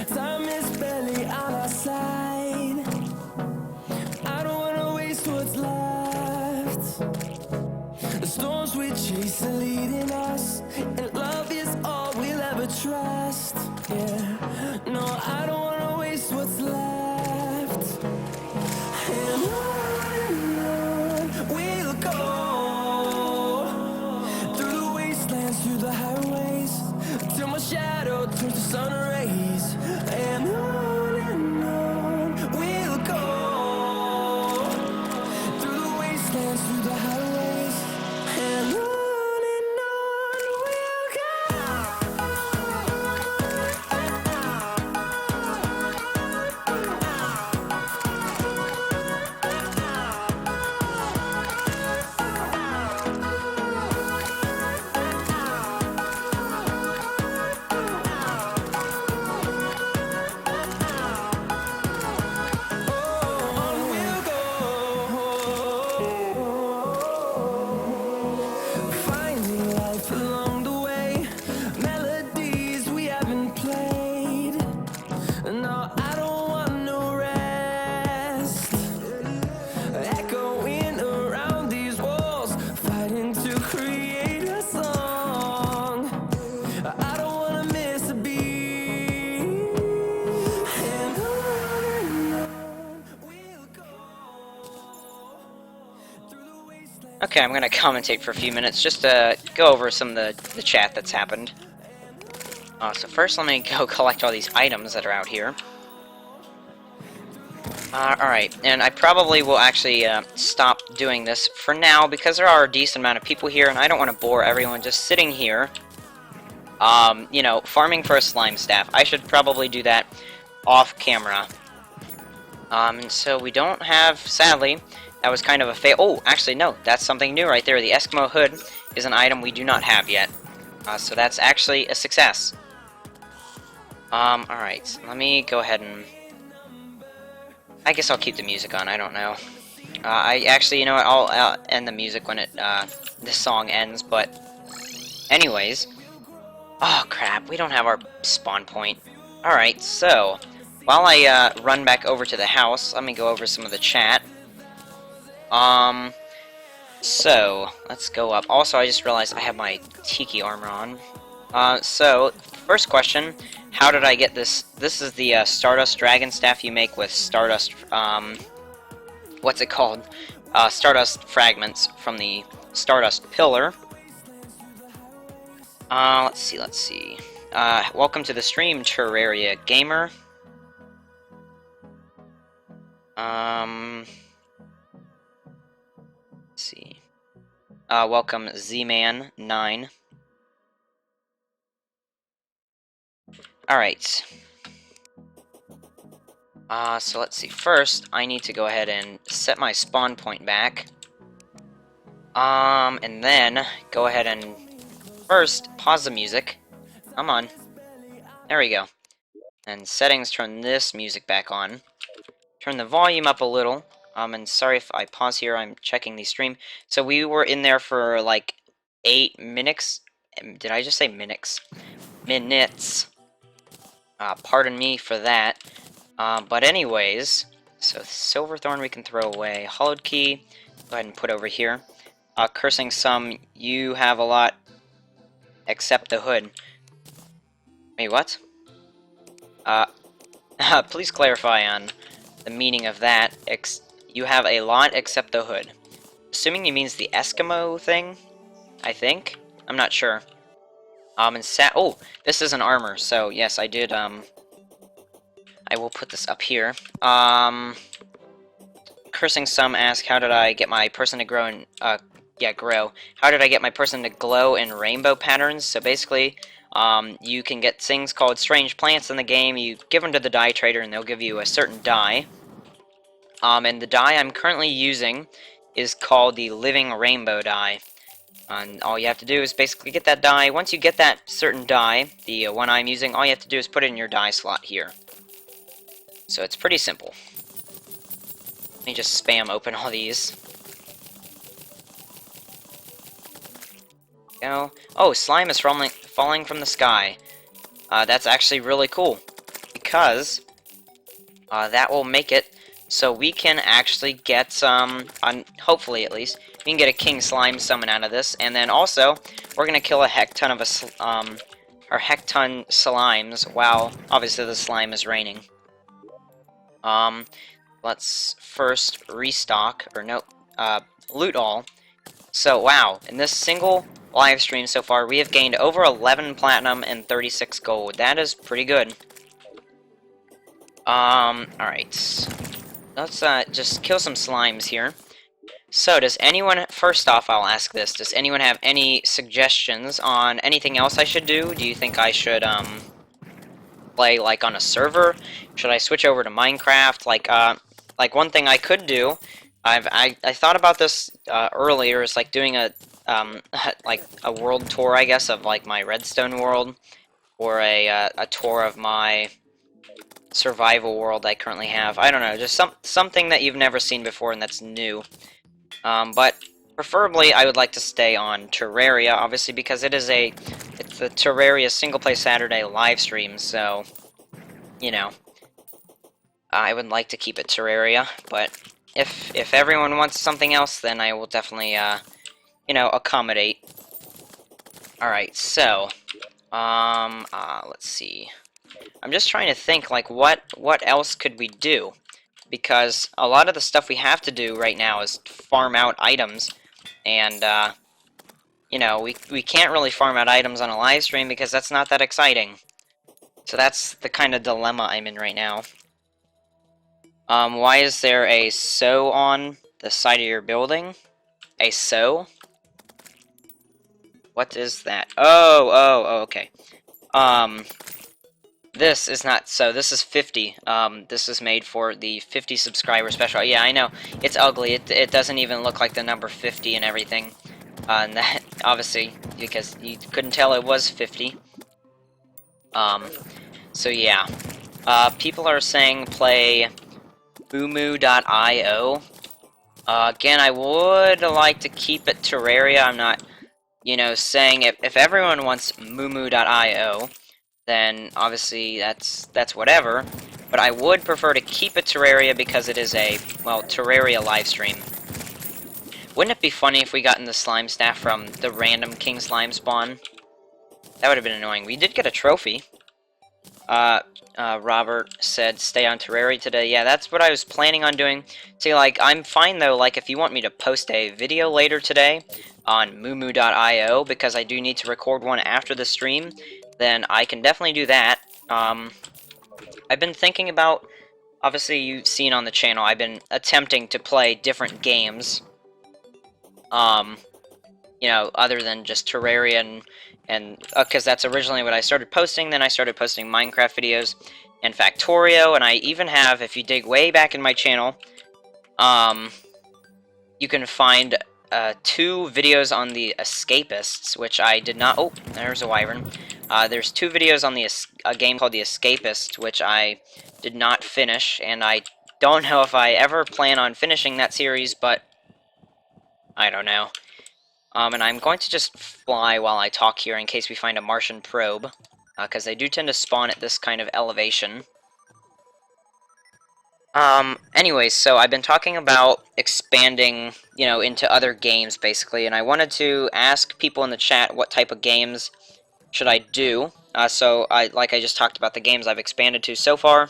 time is barely on our side. I don't wanna waste what's left. chasing, leading us, and love is all we'll ever trust. Yeah, no, I don't wanna waste what's left. And on we'll go, through the wastelands, through the highways, till my shadow turns to sun rays. And on we'll go, through the wastelands, through the highways, and on we'll finding life along the way, melodies we haven't played. No, I don't want no rest. Echoing around these walls, fighting to create a song. I don't wanna miss a beat. And on we'll go, through the wastelands. Okay, I'm gonna commentate for a few minutes just to go over some of the chat that's happened. So first let me go collect all these items that are out here. Alright, and I probably will actually stop doing this for now because there are a decent amount of people here and I don't want to bore everyone just sitting here, you know, farming for a slime staff. I should probably do that off camera. And so we don't have, sadly, that was kind of a fail. Oh, actually no, that's something new right there. The Eskimo hood is an item we do not have yet. So that's actually a success. Alright, let me go ahead and... I guess I'll keep the music on, I don't know. I actually, you know what, I'll end the music when this song ends, but... Anyways... Oh, crap, we don't have our spawn point. Alright, so... While I, run back over to the house, let me go over some of the chat. So, let's go up. Also, I just realized I have my Tiki armor on. So, first question... How did I get this? This is the Stardust Dragon Staff you make with Stardust, what's it called? Stardust Fragments from the Stardust Pillar. Let's see. Welcome to the stream, Terraria Gamer. Let's see. Welcome, Z-Man9. Alright. So let's see. First, I need to go ahead and set my spawn point back. And then, go ahead and first, pause the music. Come on. There we go. And settings, turn this music back on. Turn the volume up a little. And sorry if I pause here, I'm checking the stream. So we were in there for like 8 minutes. Did I just say minutes? Minutes. Pardon me for that. But anyways, so Silverthorn we can throw away. Hollowed Key, go ahead and put over here. Cursing Some, you have a lot, except the hood. Wait, what? Please clarify on the meaning of that. You have a lot except the hood. Assuming he means the Eskimo thing, I think? I'm not sure. And oh, this is an armor, so yes, I did, I will put this up here. Cursing Some ask, how did I get my person to grow in, grow. How did I get my person to glow in rainbow patterns? So basically, you can get things called strange plants in the game, you give them to the dye trader and they'll give you a certain dye. And the dye I'm currently using is called the Living Rainbow dye. And all you have to do is basically get that dye. Once you get that certain dye, the one I'm using, all you have to do is put it in your dye slot here. So it's pretty simple. Let me just spam open all these. Go. Oh, slime is falling from the sky. That's actually really cool. Because that will make it so we can actually get hopefully at least, we can get a King Slime summon out of this, and then also, we're gonna kill a heck ton of or heck ton slimes, while obviously the slime is raining. Let's first restock, or no, loot all. So, wow, in this single live stream so far, we have gained over 11 platinum and 36 gold. That is pretty good. Alright. Let's, just kill some slimes here. So, does anyone, first off, I'll ask this, does anyone have any suggestions on anything else I should do? Do you think I should, play, like, on a server? Should I switch over to Minecraft? Like, one thing I could do, I thought about this, earlier, is, like, doing a, like, a world tour, I guess, of, like, my Redstone world, or a tour of my survival world I currently have. I don't know, just something that you've never seen before and that's new. But preferably I would like to stay on Terraria, obviously, because it's the Terraria Single Play Saturday live stream, so, you know, I would like to keep it Terraria, but if everyone wants something else, then I will definitely, you know, accommodate. Alright, so, let's see. I'm just trying to think, like, what else could we do? Because a lot of the stuff we have to do right now is farm out items, and, you know, we can't really farm out items on a live stream because that's not that exciting. So that's the kind of dilemma I'm in right now. Why is there a "so" on the side of your building? A "so"? What is that? Oh, okay. This is not so. This is 50. This is made for the 50 subscriber special. Yeah, I know. It's ugly. It doesn't even look like the number 50 and everything. And that, obviously, because you couldn't tell it was 50. So yeah. People are saying play Moomoo.io. Again, I would like to keep it Terraria. I'm not, you know, saying if everyone wants Moomoo.io, then obviously that's whatever. But I would prefer to keep it Terraria because it is a, well, Terraria live stream. Wouldn't it be funny if we got in the slime staff from the random King Slime spawn? That would have been annoying. We did get a trophy. Robert said stay on Terraria today. Yeah, that's what I was planning on doing. See, like, I'm fine though, like, if you want me to post a video later today on Moomoo.io, because I do need to record one after the stream, then I can definitely do that. I've been thinking about, obviously you've seen on the channel, I've been attempting to play different games, you know, other than just Terraria and because that's originally what I started posting. Then I started posting Minecraft videos and Factorio, and I even have, if you dig way back in my channel, you can find 2 videos on the Escapists, which I did not. Oh, there's a wyvern. There's 2 videos on a game called The Escapist, which I did not finish, and I don't know if I ever plan on finishing that series, but I don't know. And I'm going to just fly while I talk here in case we find a Martian probe, because they do tend to spawn at this kind of elevation. Anyways, so I've been talking about expanding, you know, into other games, basically, and I wanted to ask people in the chat what type of games should I do. So, like I just talked about the games I've expanded to so far.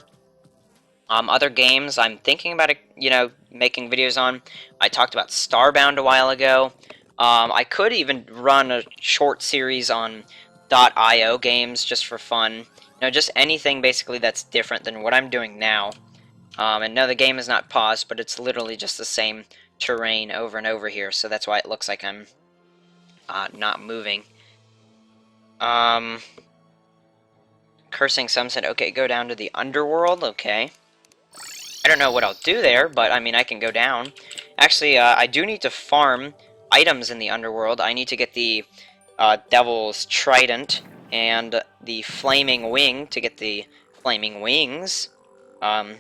Other games I'm thinking about, you know, making videos on. I talked about Starbound a while ago. I could even run a short series on .io games just for fun. You know, just anything basically that's different than what I'm doing now. And no, the game is not paused, but it's literally just the same terrain over and over here, so that's why it looks like I'm not moving. Cursing some said, okay, go down to the underworld, okay. I don't know what I'll do there, but I mean, I can go down. Actually, I do need to farm items in the underworld. I need to get the Devil's Trident and the Flaming Wing to get the Flaming Wings. Let's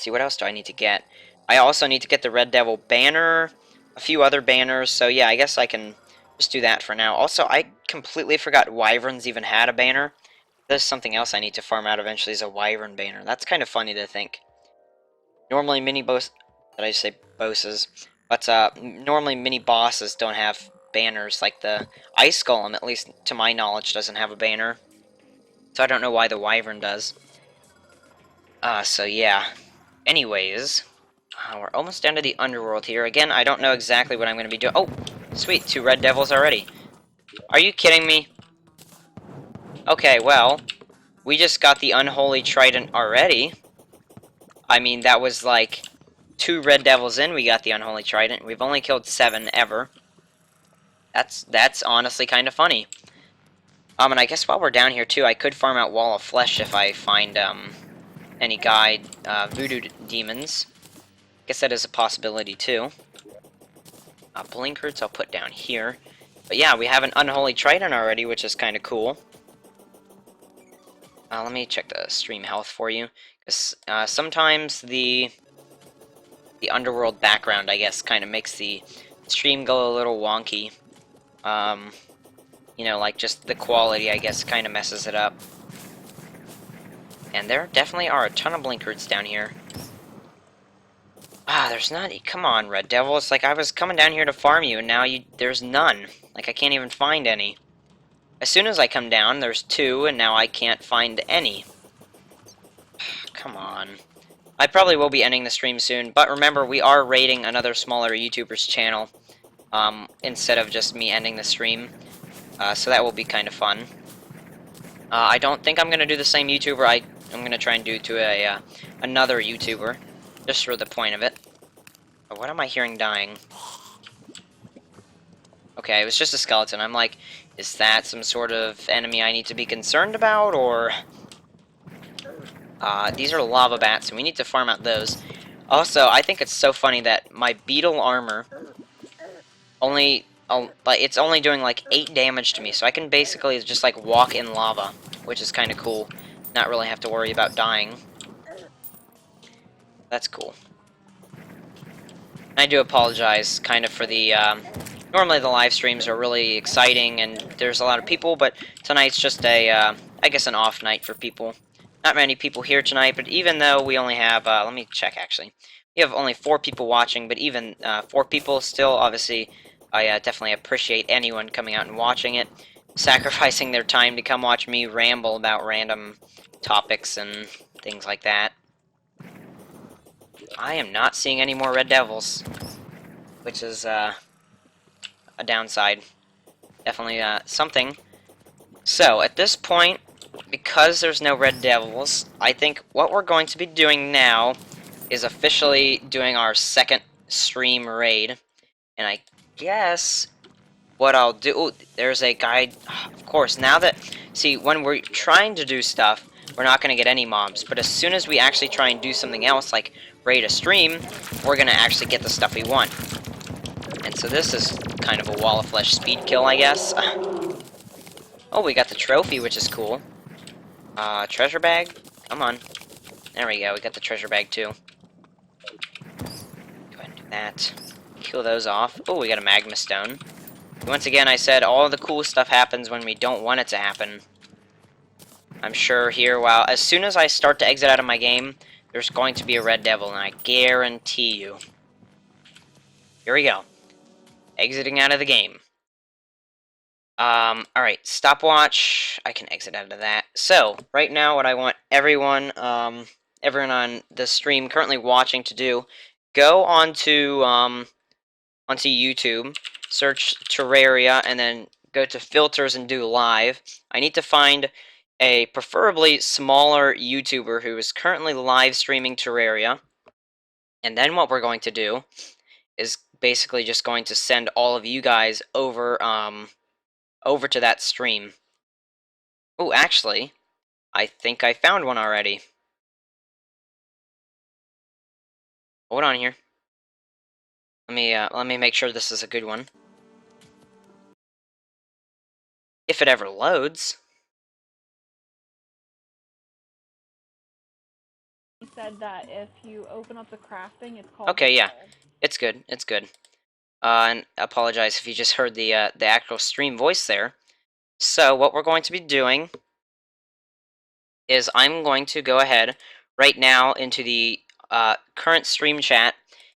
see, what else do I need to get? I also need to get the Red Devil banner, a few other banners, so yeah, I guess I can just do that for now. Also, I completely forgot Wyverns even had a banner. There's something else I need to farm out eventually is a Wyvern banner. That's kind of funny to think. Normally mini boss, did I just say bosses? But normally mini bosses don't have banners, like the Ice Golem, at least to my knowledge, doesn't have a banner. So I don't know why the Wyvern does. So yeah. Anyways, we're almost down to the underworld here. Again, I don't know exactly what I'm going to be doing. Oh, sweet, 2 red devils already. Are you kidding me? Okay, well, we just got the unholy trident already. I mean, that was like 2 red devils in, we got the unholy trident. We've only killed 7 ever. That's honestly kind of funny. And I guess while we're down here too, I could farm out Wall of Flesh if I find any guide voodoo demons. Guess that is a possibility too. Blink roots I'll put down here. But yeah, we have an unholy trident already, which is kind of cool. Let me check the stream health for you, because sometimes the underworld background, I guess, kind of makes the stream go a little wonky. You know, like just the quality, I guess, kind of messes it up. And there definitely are a ton of blink roots down here. There's not. Come on, Red Devil. It's like I was coming down here to farm you, and now there's none. Like I can't even find any. As soon as I come down, there's 2, and now I can't find any. Come on. I probably will be ending the stream soon, but remember, we are raiding another smaller YouTuber's channel, instead of just me ending the stream. So that will be kind of fun. I don't think I'm gonna do the same YouTuber. I'm gonna try and do to another YouTuber, just for the point of it. What am I hearing dying? Okay, it was just a skeleton. I'm like, is that some sort of enemy I need to be concerned about, or... these are lava bats, and we need to farm out those. Also, I think it's so funny that my beetle armor only... like, it's only doing, like, 8 damage to me, so I can basically just, like, walk in lava, which is kind of cool. Not really have to worry about dying. That's cool. I do apologize, kind of, for the, normally the live streams are really exciting, and there's a lot of people, but tonight's just a, I guess an off night for people. Not many people here tonight, but even though we only have, let me check, actually. We have only 4 people watching, but even 4 people still, obviously, I definitely appreciate anyone coming out and watching it, sacrificing their time to come watch me ramble about random topics and things like that. I am not seeing any more Red Devils, which is a downside. Definitely something. So, at this point, because there's no Red Devils, I think what we're going to be doing now is officially doing our second stream raid. And I guess what I'll do... Ooh, there's a guide. Of course, now that... See, when we're trying to do stuff, we're not going to get any mobs. But as soon as we actually try and do something else, like raid a stream, we're going to actually get the stuff we want. And so this is kind of a Wall of Flesh speed kill, I guess. Oh, we got the trophy, which is cool. Treasure bag? Come on. There we go, we got the treasure bag too. Go ahead and do that. Kill those off. Oh, we got a magma stone. Once again, I said all the cool stuff happens when we don't want it to happen. I'm sure here, well, as soon as I start to exit out of my game, there's going to be a red devil, and I guarantee you. Here we go. Exiting out of the game. Alright, stopwatch. I can exit out of that. So, right now, what I want everyone, everyone on the stream currently watching to do, go onto YouTube, search Terraria, and then go to filters and do live. I need to find a preferably smaller YouTuber who is currently live streaming Terraria. And then what we're going to do is basically just going to send all of you guys over, over to that stream. Oh, actually, I think I found one already. Hold on here. Let me make sure this is a good one. If it ever loads. He said that if you open up the crafting, it's called... Okay, yeah. It's good. It's good. And I apologize if you just heard the actual stream voice there. So, what we're going to be doing is I'm going to go ahead right now into the current stream chat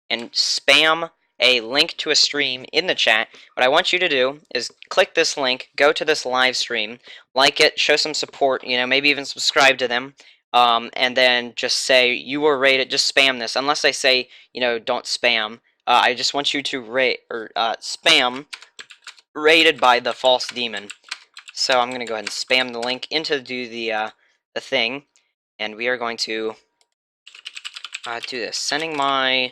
and spam a link to a stream in the chat. What I want you to do is click this link, go to this live stream, like it, show some support, maybe even subscribe to them, and then just say you were rated. Just spam this, unless I say, don't spam. I just want you to rate or spam rated by the false demon. So I'm gonna go ahead and spam the link into the thing, and we are going to do this. Sending my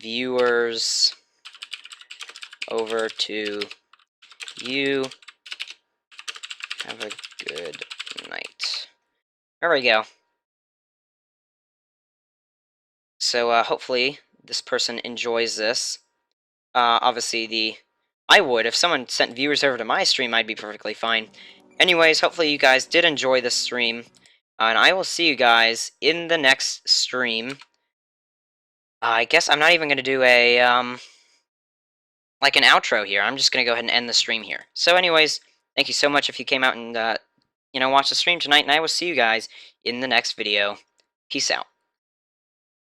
viewers over to you. Have a good night. There we go. So hopefully this person enjoys this. Obviously, I would. If someone sent viewers over to my stream, I'd be perfectly fine. Anyways, hopefully you guys did enjoy this stream. And I will see you guys in the next stream. I guess I'm not even going to do a, like an outro here. I'm just going to go ahead and end the stream here. So anyways, thank you so much if you came out and, watched the stream tonight. And I will see you guys in the next video. Peace out.